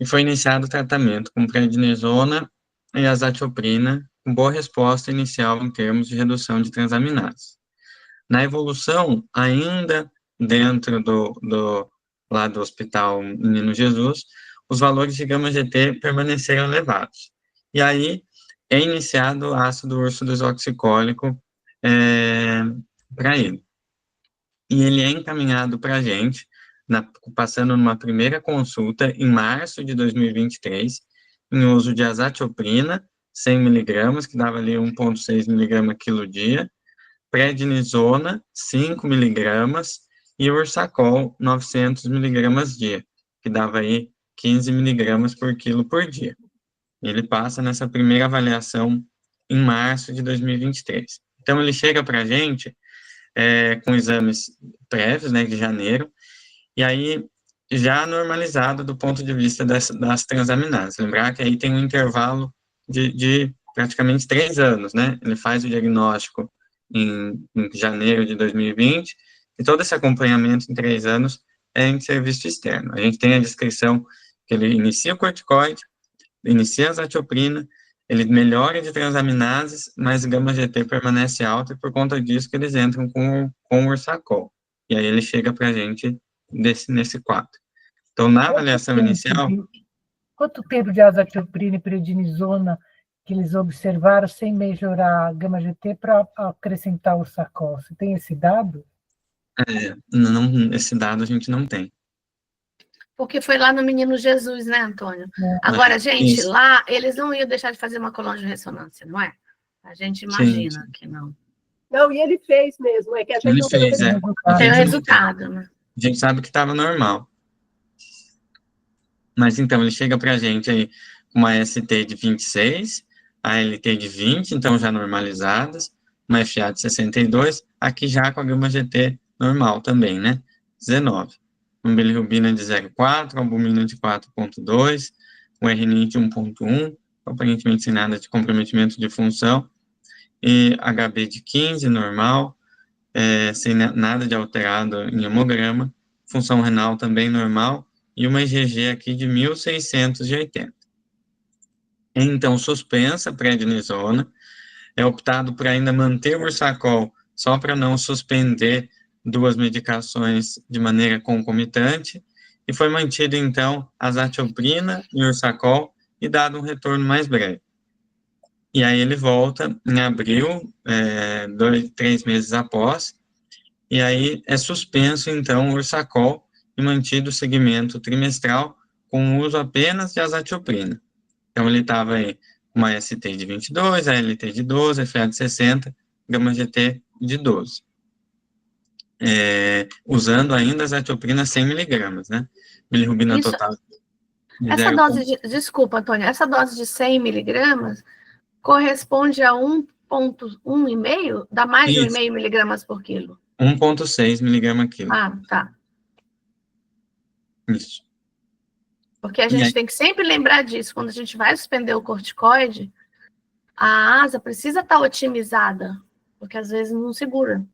e foi iniciado o tratamento com prednisona e azatioprina, com boa resposta inicial em termos de redução de transaminases. Na evolução, ainda dentro lá do Hospital Menino Jesus, os valores de gama-GT permaneceram elevados. E aí, é iniciado o ácido ursodesoxicólico para ele. E ele é encaminhado para a gente, passando numa primeira consulta, em março de 2023, em uso de azatioprina, 100 mg, que dava ali 1,6 mg quilo dia, prednisona, 5 mg, e ursacol, 900 mg dia, que dava aí 15 mg por quilo por dia. Ele passa nessa primeira avaliação em março de 2023. Então, ele chega para a gente com exames prévios, né, de janeiro, e aí já normalizado do ponto de vista das transaminases. Lembrar que aí tem um intervalo de praticamente 3 anos, né? Ele faz o diagnóstico em janeiro de 2020, e todo esse acompanhamento em 3 anos é em serviço externo. A gente tem a descrição que ele inicia o corticoide, inicia a azatioprina, ele melhora de transaminases, mas o gama-GT permanece alto, e por conta disso que eles entram com o ursacol. E aí ele chega para a gente nesse quadro. Então, na avaliação inicial... Quanto tempo de azatioprina e prednisona que eles observaram sem melhorar a gama-GT para acrescentar o ursacol? Você tem esse dado? Não, esse dado a gente não tem. Porque foi lá no Menino Jesus, né, Antônio? Agora, gente, isso. Lá eles não iam deixar de fazer uma colônia de ressonância, não é? A gente imagina que não. Não, e ele fez mesmo, é que a gente não fez, tem o resultado, né? A gente sabe que estava normal. Mas, então, ele chega para a gente aí com uma ST de 26, a LT de 20, então já normalizadas, uma FA de 62, aqui já com a gama-GT normal também, né? 19. Um bilirrubina de 0,4, albumina de 4,2, um RNI de 1,1, aparentemente sem nada de comprometimento de função, e HB de 15, normal, sem nada de alterado em hemograma, função renal também normal, e uma IgG aqui de 1.680. Então, suspensa a prednisona, é optado por ainda manter o Ursacol, só para não suspender 2 medicações de maneira concomitante, e foi mantido, então, azatioprina e Ursacol, e dado um retorno mais breve. E aí ele volta em abril, 3 meses após, e aí é suspenso, então, o Ursacol e mantido o segmento trimestral com o uso apenas de azatioprina. Então, ele estava aí uma ST de 22, ALT de 12, FA de 60, gama-GT de 12. Usando ainda azatioprina 100 miligramas, né? Bilirrubina Isso, total de essa 0. dose de, desculpa, Antônia, essa dose de 100 miligramas corresponde a 1,5? Dá mais de 1,5 miligramas por quilo? 1,6 miligrama quilo. Ah, tá. Isso. Porque a gente tem que sempre lembrar disso. Quando a gente vai suspender o corticoide, a asa precisa estar otimizada, porque às vezes não segura.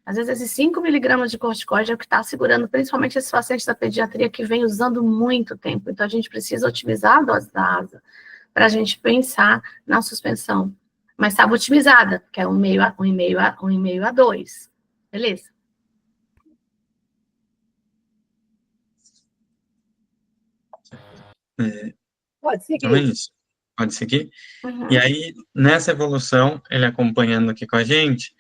Às vezes esses 5 miligramas de corticoide é o que está segurando, principalmente esses pacientes da pediatria que vem usando muito tempo. Então a gente precisa otimizar a dose da asa para a gente pensar na suspensão. Mas estava otimizada, que é 1,5 a 2. Beleza? Pode seguir. Então é isso. Pode seguir? Uhum. E aí, nessa evolução, ele acompanhando aqui com a gente,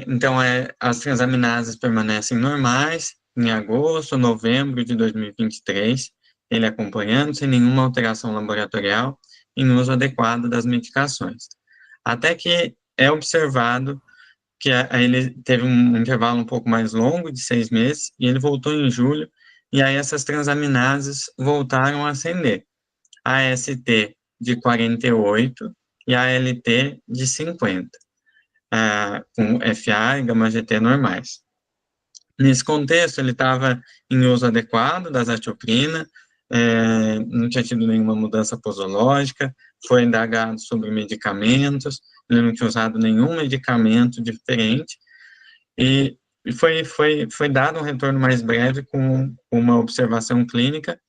então as transaminases permanecem normais em agosto, novembro de 2023, ele acompanhando sem nenhuma alteração laboratorial, em uso adequado das medicações. Até que é observado que ele teve um intervalo um pouco mais longo, de 6 meses, e ele voltou em julho, e aí essas transaminases voltaram a ascender. A AST de 48 e a ALT de 50, com FA e gama-GT normais. Nesse contexto, ele estava em uso adequado da azatioprina, não tinha tido nenhuma mudança posológica, foi indagado sobre medicamentos, ele não tinha usado nenhum medicamento diferente, e foi dado um retorno mais breve com uma observação clínica,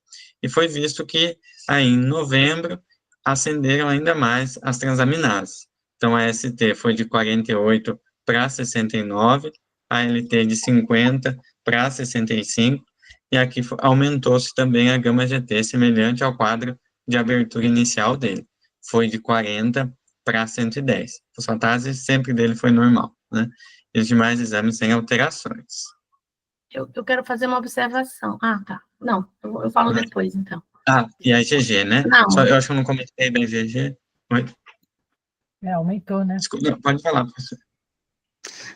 e foi visto que aí em novembro ascenderam ainda mais as transaminases. Então a ST foi de 48 para 69, a LT de 50 para 65, e aqui aumentou-se também a gama-GT, semelhante ao quadro de abertura inicial dele. Foi de 40 para 110. A fosfatase sempre dele foi normal, né? E os demais exames sem alterações. Eu quero fazer uma observação. Ah, tá. Não, eu falo depois, então. E a IgG, né? Não. Eu acho que eu não comentei da IgG. Oi? Aumentou, né? Desculpa, não, pode falar, professor.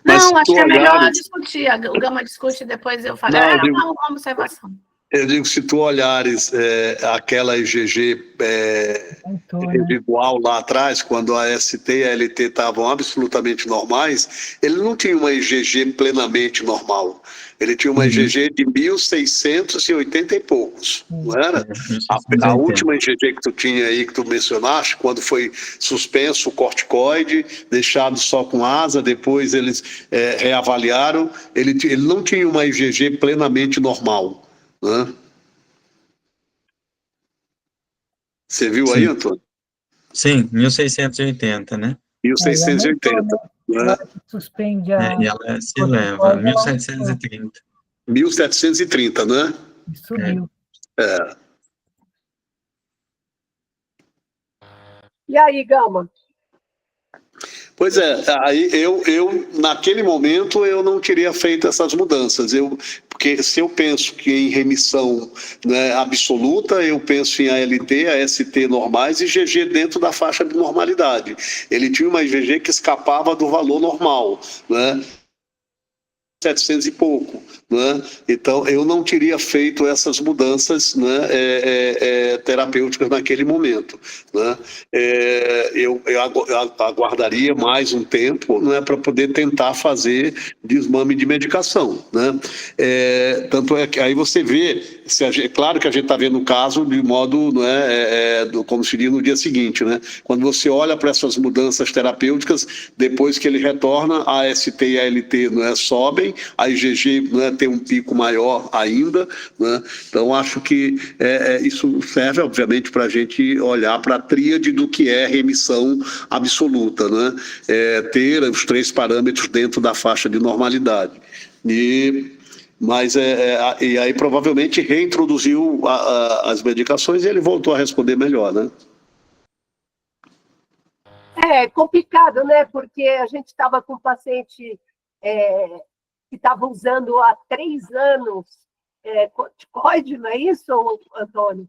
Não, acho que é melhor discutir. O Gama discute, depois eu falo. Era uma observação. Eu digo, se tu olhares aquela IgG residual lá atrás, quando a ST e a LT estavam absolutamente normais, ele não tinha uma IgG plenamente normal. Ele tinha uma IgG de 1.680 e poucos, não era? A última IgG que tu tinha aí, que tu mencionaste, quando foi suspenso o corticoide, deixado só com asa, depois eles reavaliaram, ele não tinha uma IgG plenamente normal. Né? Você viu aí, Antônio? Sim, 1.680, né? 1.680. Né? Suspende a... E ela se eleva, 1.730. 1.730, né? Subiu. E aí, Gama? Pois é, aí eu naquele momento eu não teria feito essas mudanças, porque se eu penso que em remissão, né, absoluta, eu penso em ALT, AST normais e IgG dentro da faixa de normalidade. Ele tinha uma IgG que escapava do valor normal, né? 700 e pouco, né? Então eu não teria feito essas mudanças, né, terapêuticas naquele momento, né? Eu aguardaria mais um tempo, né, para poder tentar fazer desmame de medicação, né? Tanto é que aí você vê, claro que a gente está vendo o caso de modo, né, como seria no dia seguinte, né? Quando você olha para essas mudanças terapêuticas, depois que ele retorna, a AST e a ALT, né, sobem, ocorrem, a IgG, né, tem um pico maior ainda, né? Então acho que isso serve, obviamente, para a gente olhar para a tríade do que é remissão absoluta, né? Ter os 3 parâmetros dentro da faixa de normalidade. Mas e aí provavelmente reintroduziu as medicações e ele voltou a responder melhor, né? É complicado, né? Porque a gente estava com um paciente que estava usando há 3 anos corticoide, não é isso, Antônio?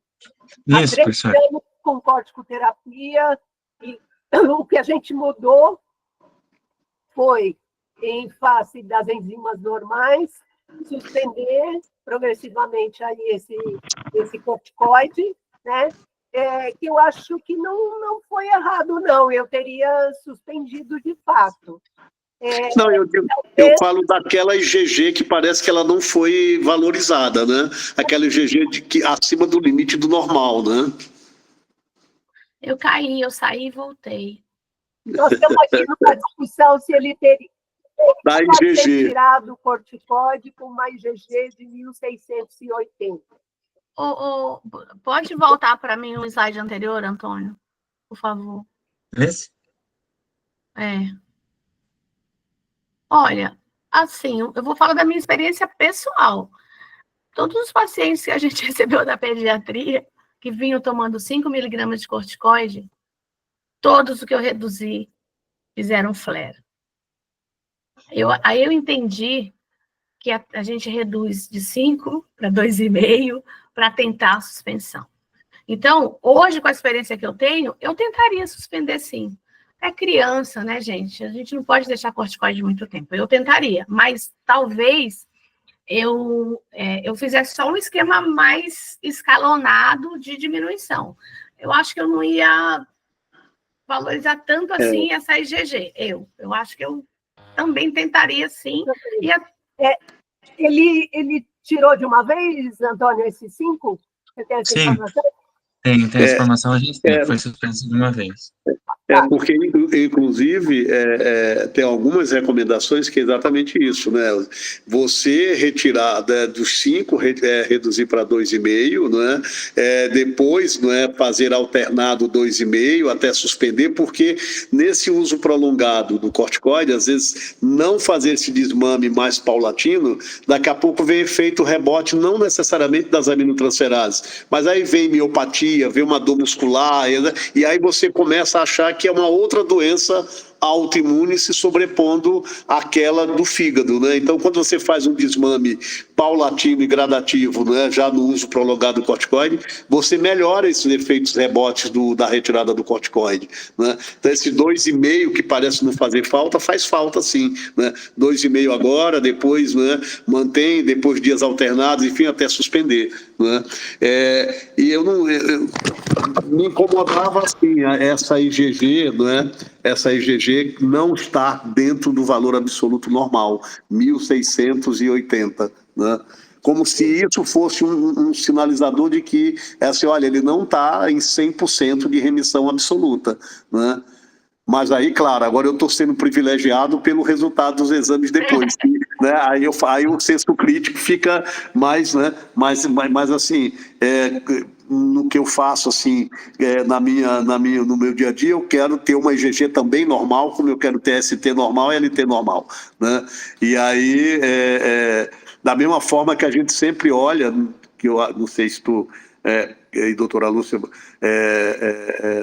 Isso, há 3 professor. anos com corticoterapia, e o que a gente mudou foi, em face das enzimas normais, suspender progressivamente aí esse corticoide, né? Que eu acho que não foi errado, não. Eu teria suspendido de fato. Não, eu falo daquela IgG que parece que ela não foi valorizada, né? Aquela IgG acima do limite do normal, né? Eu caí, eu saí e voltei. Nós estamos aqui numa discussão se ele teria da pode ter IgG. tirado o corticoide com uma IgG de 1680. Pode voltar para mim no slide anterior, Antônio, por favor. Esse? Olha, assim, eu vou falar da minha experiência pessoal. Todos os pacientes que a gente recebeu da pediatria, que vinham tomando 5 miligramas de corticoide, todos o que eu reduzi fizeram flare. Aí eu entendi que a gente reduz de 5 para 2,5 para tentar a suspensão. Então, hoje, com a experiência que eu tenho, eu tentaria suspender sim. É criança, né, gente? A gente não pode deixar corticoide muito tempo. Eu tentaria, mas talvez eu fizesse só um esquema mais escalonado de diminuição. Eu acho que eu não ia valorizar tanto assim essa IgG. Eu acho que eu também tentaria sim. Ele tirou de uma vez, Antônio, esses 5? Você tem essa informação? Tem essa informação, a gente tem, foi suspenso de uma vez. Porque, inclusive, tem algumas recomendações que é exatamente isso, né? Você retirar dos 5, reduzir para 2,5, né? Depois, né, fazer alternado 2,5 até suspender, porque nesse uso prolongado do corticoide, às vezes, não fazer esse desmame mais paulatino, daqui a pouco vem efeito rebote, não necessariamente das aminotransferases, mas aí vem miopatia, vem uma dor muscular, e aí você começa a achar que é uma outra doença autoimune se sobrepondo àquela do fígado, né? Então, quando você faz um desmame paulatino e gradativo, né, já no uso prolongado do corticoide, você melhora esses efeitos rebotes da retirada do corticoide, né? Então, esse 2,5 que parece não fazer falta, faz falta sim, né? 2,5 agora, depois, né, mantém, depois dias alternados, enfim, até suspender, né? E eu me incomodava assim, essa IgG, né? Essa IgG não está dentro do valor absoluto normal, 1680, né? Como se isso fosse um sinalizador de que, assim, olha, ele não está em 100% de remissão absoluta, né? Mas aí, claro, agora eu estou sendo privilegiado pelo resultado dos exames depois, né? Aí o senso crítico fica mais, né? Mais assim, no que eu faço assim, no meu dia a dia, eu quero ter uma IgG também normal, como eu quero ter ST normal e LT normal, né? E aí, da mesma forma que a gente sempre olha, que eu não sei se tu e doutora Lúcia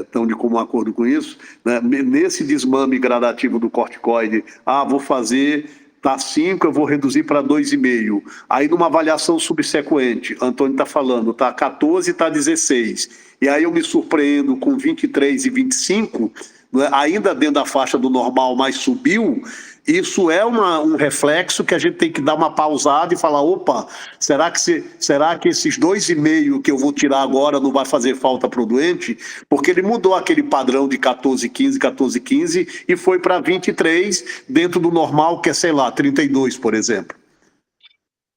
estão de comum acordo com isso, né? Nesse desmame gradativo do corticoide, vou fazer, tá 5, eu vou reduzir para 2,5. Aí numa avaliação subsequente, Antônio está falando, tá 14, tá 16. E aí eu me surpreendo com 23 e 25, né? Ainda dentro da faixa do normal, mas subiu. Isso é um reflexo que a gente tem que dar uma pausada e falar, opa, será que esses 2,5 que eu vou tirar agora não vai fazer falta para o doente? Porque ele mudou aquele padrão de 14,15 e foi para 23 dentro do normal, que é, sei lá, 32, por exemplo.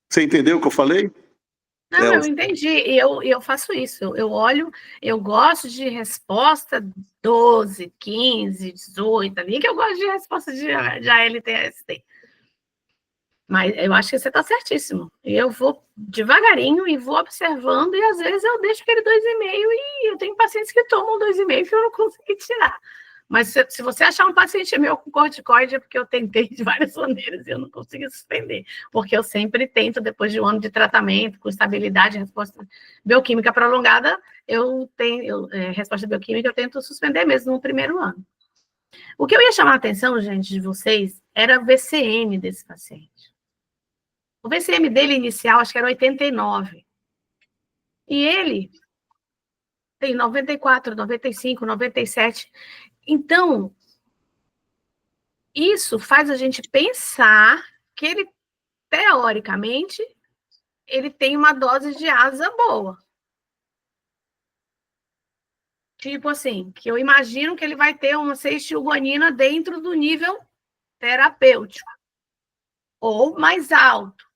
Você entendeu o que eu falei? Não, eu entendi, e eu faço isso, eu olho, eu gosto de resposta 12, 15, 18, ali que eu gosto de resposta de ALT-AST. Mas eu acho que você está certíssimo. Eu vou devagarinho e vou observando, e às vezes eu deixo aquele 2,5 e eu tenho pacientes que tomam 2,5 que eu não consegui tirar. Mas se você achar um paciente meu com corticoide, é porque eu tentei de várias maneiras e eu não consegui suspender. Porque eu sempre tento, depois de um ano de tratamento, com estabilidade, resposta bioquímica prolongada, resposta bioquímica, eu tento suspender mesmo no primeiro ano. O que eu ia chamar a atenção, gente, de vocês, era o VCM desse paciente. O VCM dele inicial, acho que era 89. E ele tem 94, 95, 97. Então, isso faz a gente pensar que ele, teoricamente, ele tem uma dose de asa boa. Tipo assim, que eu imagino que ele vai ter uma acetilguanina dentro do nível terapêutico. Ou mais alto.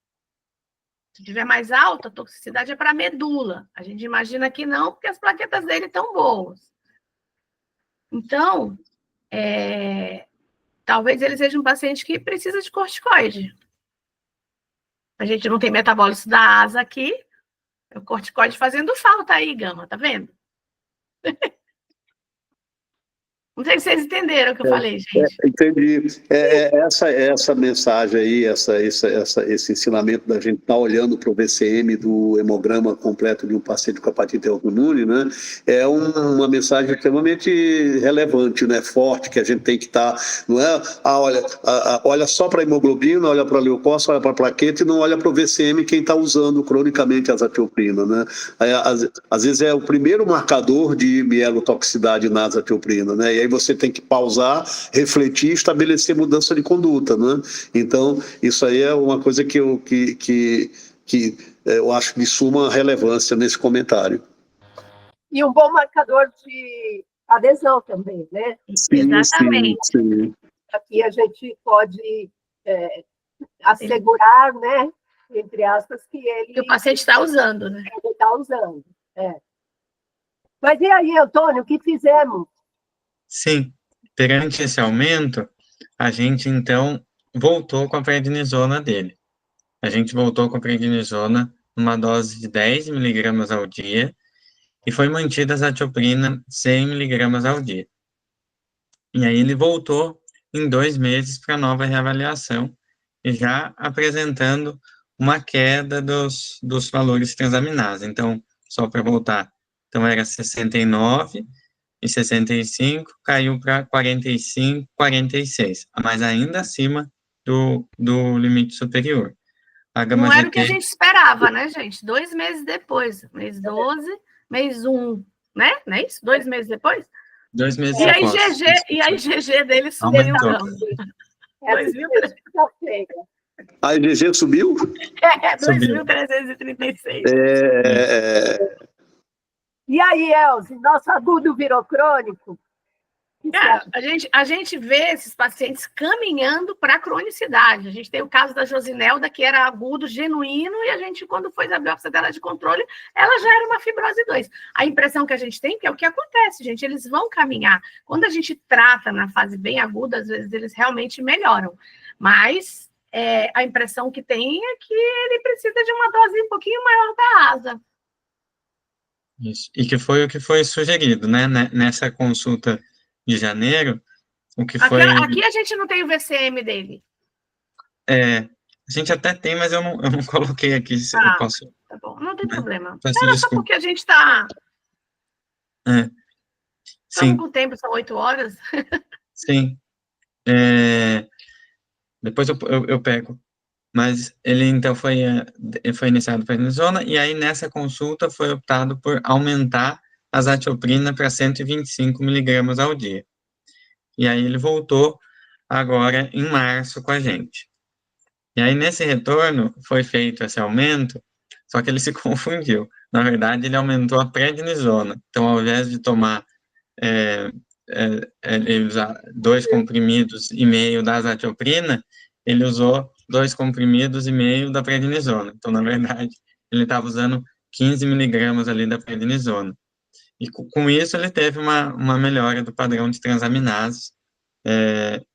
Se tiver mais alta, a toxicidade é para a medula. A gente imagina que não, porque as plaquetas dele estão boas. Então, talvez ele seja um paciente que precisa de corticoide. A gente não tem metabólise da asa aqui, é o corticoide fazendo falta aí, Gama, tá vendo? Não sei se vocês entenderam o que eu falei, gente. Entendi. Essa mensagem aí, esse ensinamento da gente estar olhando para o VCM do hemograma completo de um paciente com hepatite autoimune, né, é uma mensagem extremamente relevante, né, forte, que a gente tem que estar, não é, olha só para a hemoglobina, olha para a leucócito, olha para a plaqueta e não olha para o VCM quem está usando cronicamente a azatioprina, né. Às vezes é o primeiro marcador de mielotoxicidade na azatioprina, né, e aí você tem que pausar, refletir e estabelecer mudança de conduta, né? Então, isso aí é uma coisa que eu acho de suma relevância nesse comentário. E um bom marcador de adesão também, né? Sim, exatamente. Sim. Aqui a gente pode assegurar, né, entre aspas, que o paciente está usando, né? Ele está usando, Mas e aí, Antônio, o que fizemos? Sim, perante esse aumento, a gente, então, voltou com a prednisona dele. A gente voltou com a prednisona numa dose de 10 miligramas ao dia e foi mantida a azatioprina 100 miligramas ao dia. E aí ele voltou em 2 meses para nova reavaliação, já apresentando uma queda dos valores transaminase. Então, só para voltar, então era 69 e 65, caiu para 45, 46, mas ainda acima do limite superior. A Não era o que a gente esperava, né, gente? 2 meses depois, mês 12, mês 1, né? Não é isso? 2 meses depois? 2 meses e depois. E a IgG dele subiu. A IgG subiu? 2.336. E aí, Elze, nosso agudo virou crônico? A gente vê esses pacientes caminhando para a cronicidade. A gente tem o caso da Josinelda, que era agudo, genuíno, e a gente, quando foi a biópsia dela de controle, ela já era uma fibrose 2. A impressão que a gente tem que é o que acontece, gente, eles vão caminhar. Quando a gente trata na fase bem aguda, às vezes eles realmente melhoram. Mas a impressão que tem é que ele precisa de uma dose um pouquinho maior da asa. Isso. E que foi o que foi sugerido, né? Nessa consulta de janeiro, o que foi... Aqui a gente não tem o VCM dele. A gente até tem, mas eu não coloquei aqui, se eu posso... Tá bom, não tem problema. Peço Era desculpa. só porque a gente está... Sim. Estamos com tempo, são 8 horas. Sim. Depois eu pego. Mas ele, então, foi iniciado a prednisona, e aí, nessa consulta, foi optado por aumentar a azatioprina para 125 miligramas ao dia. E aí, ele voltou agora em março com a gente. E aí, nesse retorno, foi feito esse aumento, só que ele se confundiu. Na verdade, ele aumentou a prednisona. Então, ao invés de tomar ele usar 2,5 comprimidos da azatioprina, ele usou 2,5 comprimidos da prednisona. Então, na verdade, ele estava usando 15 miligramas ali da prednisona. E com isso, ele teve uma melhora do padrão de transaminases,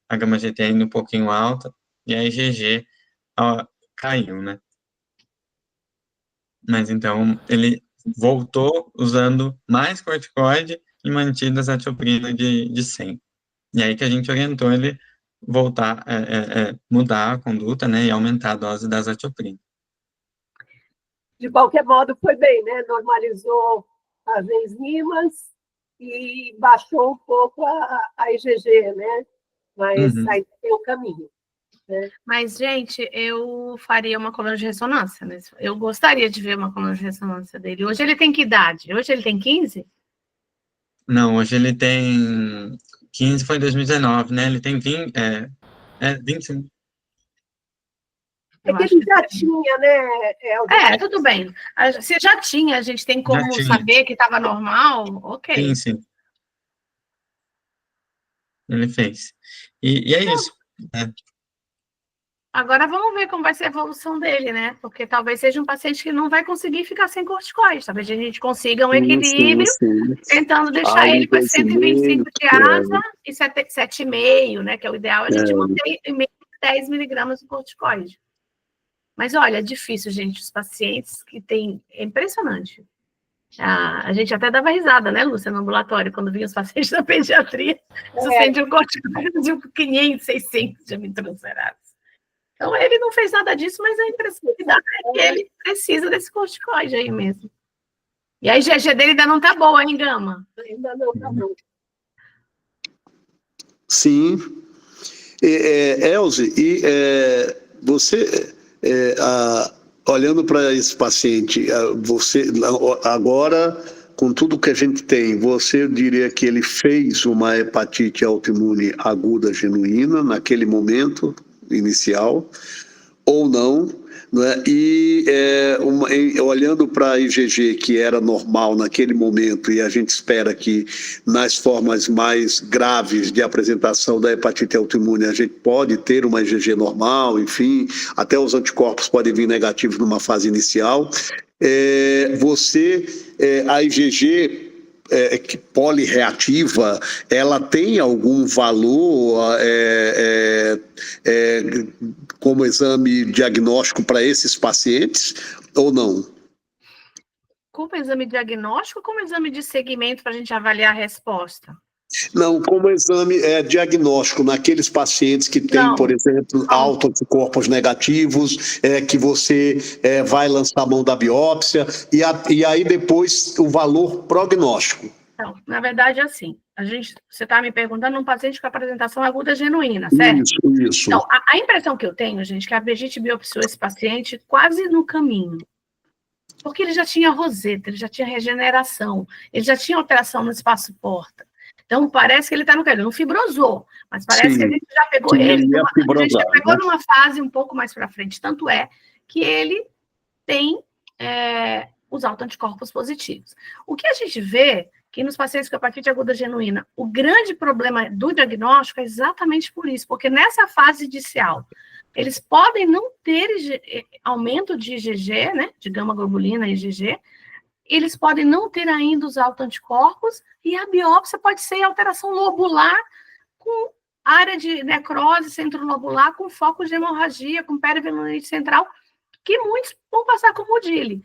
a gama-GT ainda um pouquinho alta, e a IgG caiu, né? Mas então ele voltou usando mais corticoide e mantido a azatioprina de 100. E aí que a gente orientou ele voltar, mudar a conduta, né, e aumentar a dose da azatioprina. De qualquer modo, foi bem, né? Normalizou as enzimas e baixou um pouco a IgG, né? Mas aí tem o caminho. Né? Mas, gente, eu faria uma coluna de ressonância, né? Eu gostaria de ver uma coluna de ressonância dele. Hoje ele tem que idade? Hoje ele tem 15? Não, hoje ele tem 15, foi em 2019, né? Ele tem 20, 25. É que ele já tinha, né? Tudo bem. Se já tinha, a gente tem como saber que estava normal, ok. Sim. Ele fez. E é isso. Né? Agora vamos ver como vai ser a evolução dele, né? Porque talvez seja um paciente que não vai conseguir ficar sem corticoide. Talvez a gente consiga um equilíbrio, tentando deixar ele com 125 de asa e 7,5, né? Que é o ideal, a gente manter 10 miligramas de corticoide. Mas olha, é difícil, gente, os pacientes que têm... É impressionante. A gente até dava risada, né, Lúcia, no ambulatório, quando vinha os pacientes da pediatria, suspendiam corticoide de 500, 600 de amitrocerados. Então, ele não fez nada disso, mas a impressão que dá é que ele precisa desse corticoide aí mesmo. E a IgG dele ainda não tá boa, hein, Gama? Ainda não tá boa. Sim. Elze, você, olhando para esse paciente, você agora, com tudo que a gente tem, você diria que ele fez uma hepatite autoimune aguda genuína naquele momento inicial, ou não, né? E olhando para a IgG, que era normal naquele momento, e a gente espera que nas formas mais graves de apresentação da hepatite autoimune a gente pode ter uma IgG normal, enfim, até os anticorpos podem vir negativos numa fase inicial. A IgG polireativa, ela tem algum valor como exame diagnóstico para esses pacientes ou não? Como exame diagnóstico ou como exame de segmento para a gente avaliar a resposta? Não, como exame diagnóstico naqueles pacientes que têm, por exemplo, autoanticorpos negativos, que você vai lançar a mão da biópsia, e aí depois o valor prognóstico. Então, na verdade, é assim, você está me perguntando um paciente com apresentação aguda genuína, certo? Isso. Então, a impressão que eu tenho, gente, que a gente biopsiou esse paciente quase no caminho. Porque ele já tinha roseta, ele já tinha regeneração, ele já tinha alteração no espaço porta. Então, parece que ele está no caminho, não fibrosou, mas parece que a gente já pegou ele, a gente já pegou numa fase um pouco mais para frente. Tanto é que ele tem os autoanticorpos positivos. O que a gente vê que nos pacientes com hepatite aguda genuína, o grande problema do diagnóstico é exatamente por isso, porque nessa fase inicial, eles podem não ter aumento de IgG, né, de gama-globulina e IgG, eles podem não ter ainda os autoanticorpos, e a biópsia pode ser alteração lobular com área de necrose centrolobular, com foco de hemorragia, com perivelonite central, que muitos vão passar como DILI.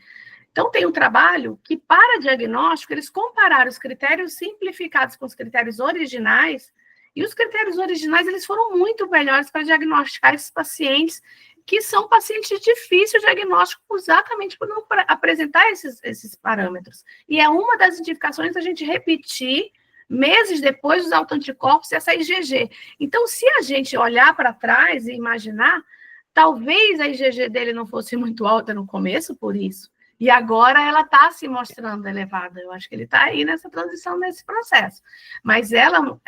Então, tem um trabalho que, para diagnóstico, eles compararam os critérios simplificados com os critérios originais, e os critérios originais eles foram muito melhores para diagnosticar esses pacientes, que são pacientes difíceis de diagnóstico exatamente por não apresentar esses parâmetros. E é uma das indicações a gente repetir, meses depois, os autoanticorpos e essa IgG. Então, se a gente olhar para trás e imaginar, talvez a IgG dele não fosse muito alta no começo, por isso. E agora ela está se mostrando elevada. Eu acho que ele está aí nessa transição, nesse processo. Mas ela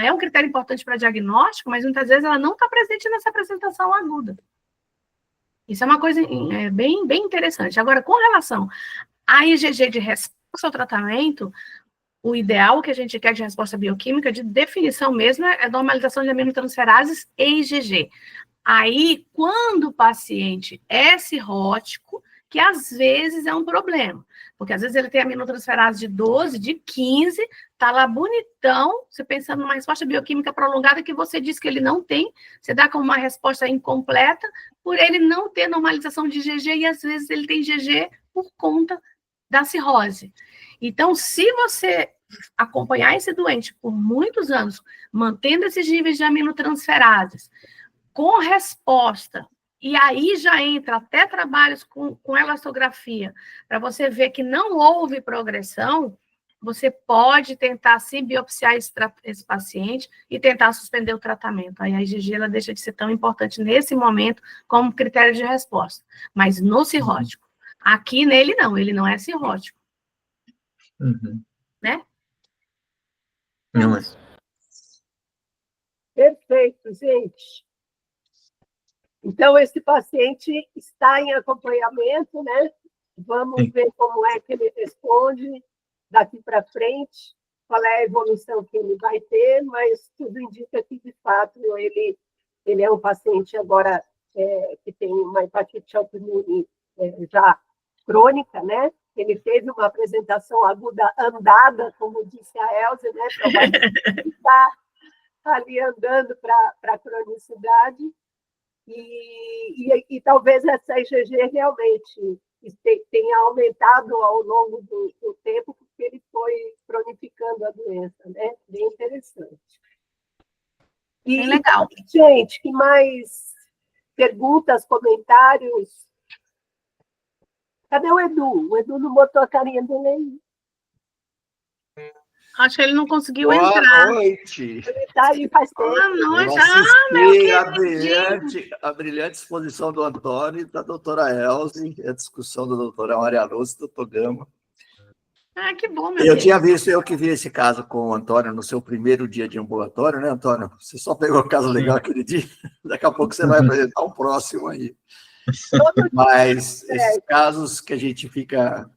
é um critério importante para diagnóstico, mas muitas vezes ela não está presente nessa apresentação aguda. Isso é uma coisa bem, bem interessante. Agora, com relação à IgG de resposta ao tratamento, o ideal que a gente quer de resposta bioquímica, de definição mesmo, é a normalização de aminotransferases e IgG. Aí, quando o paciente é cirrótico, que às vezes é um problema, porque às vezes ele tem aminotransferase de 12, de 15, tá lá bonitão, você pensando numa resposta bioquímica prolongada que você diz que ele não tem, você dá como uma resposta incompleta, por ele não ter normalização de IgG, e às vezes ele tem IgG por conta da cirrose. Então, se você acompanhar esse doente por muitos anos, mantendo esses níveis de aminotransferases, com resposta, e aí já entra até trabalhos com elastografia, para você ver que não houve progressão, você pode tentar sim biopsiar esse paciente e tentar suspender o tratamento. Aí a IgG ela deixa de ser tão importante nesse momento como critério de resposta. Mas no cirrótico. Aqui nele não, ele não é cirrótico. Né? Não é. Perfeito, gente. Então, esse paciente está em acompanhamento, né? Vamos ver como é que ele responde daqui para frente, qual é a evolução que ele vai ter, mas tudo indica que, de fato, ele é um paciente agora que tem uma hepatite autoimune já crônica, né? Ele teve uma apresentação aguda andada, como disse a Elza, né? Provavelmente está ali andando para a cronicidade. E talvez essa IgG realmente tenha aumentado ao longo do tempo, porque ele foi cronificando a doença, né? Bem interessante. Bem legal. Gente, que mais perguntas, comentários? Cadê o Edu? O Edu não botou a carinha dele aí. Acho que ele não conseguiu Boa entrar. noite. Ele está aí faz tempo. Boa noite. Eu assisti Meu a brilhante exposição do Antônio e da doutora Elze, a discussão da doutora Maria Lúcia e do doutor Gama. Que bom, meu Eu Deus. tinha visto, eu que vi esse caso com o Antônio no seu primeiro dia de ambulatório, né, Antônio? Você só pegou o caso legal aquele dia, daqui a pouco você vai apresentar um próximo aí. Mas esses casos que a gente fica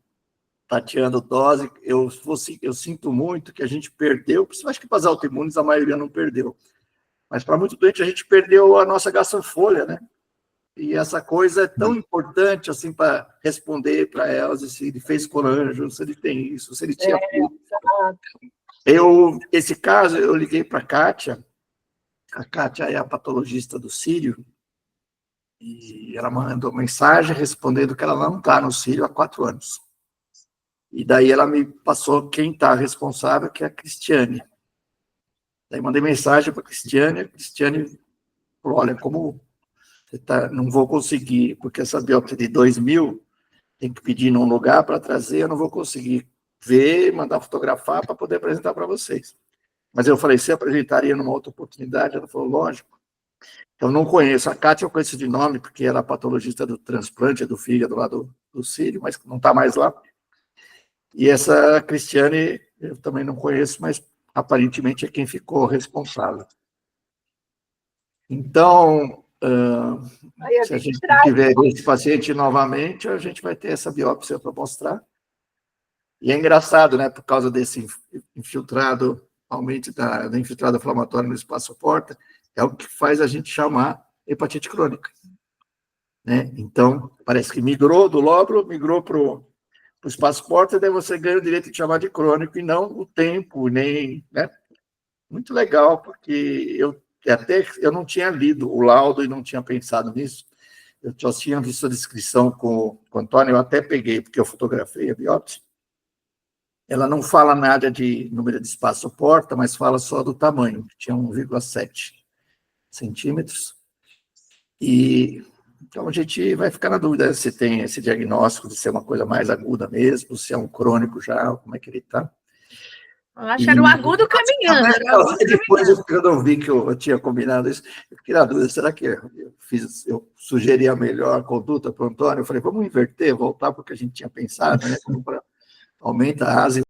tateando dose, eu sinto muito que a gente perdeu, acho que para as autoimunes a maioria não perdeu, mas para muito doente a gente perdeu a nossa gastrofolha, né? E essa coisa é tão importante assim para responder para elas, se ele fez coranjo, se ele tem isso, se ele tinha... Esse caso, eu liguei para a Kátia é a patologista do Sírio, e ela mandou mensagem respondendo que ela não está no Sírio há 4 anos. E daí ela me passou quem está responsável, que é a Cristiane. Daí mandei mensagem para a Cristiane falou, olha, como você não vou conseguir, porque essa biópsia de 2000 tem que pedir num lugar para trazer, eu não vou conseguir ver, mandar fotografar para poder apresentar para vocês. Mas eu falei, você apresentaria numa outra oportunidade? Ela falou, lógico. Eu não conheço, a Kátia eu conheço de nome, porque ela é patologista do transplante do fígado lá do Sírio, mas não está mais lá. E essa Cristiane, eu também não conheço, mas aparentemente é quem ficou responsável. Então, se a gente tiver esse paciente novamente, a gente vai ter essa biópsia para mostrar. E é engraçado, né, por causa desse infiltrado, aumento da infiltrado inflamatório no espaço porta, é o que faz a gente chamar hepatite crônica. Né? Então, parece que migrou do lóbulo, migrou para o espaço porta, e daí você ganha o direito de chamar de crônico, e não o tempo, nem... Né? Muito legal, porque eu não tinha lido o laudo e não tinha pensado nisso. Eu só tinha visto a descrição com o Antônio, eu até peguei, porque eu fotografei a biópsia. Ela não fala nada de número de espaço porta, mas fala só do tamanho, que tinha 1,7 centímetros. E então a gente vai ficar na dúvida se tem esse diagnóstico de ser uma coisa mais aguda mesmo, se é um crônico já, como é que ele está. Eu acho que era o agudo caminhando. Depois, eu não vi que eu tinha combinado isso, eu fiquei na dúvida, será que eu sugeri a melhor conduta para o Antônio? Eu falei, vamos inverter, voltar para o que a gente tinha pensado, né? Aumenta a asa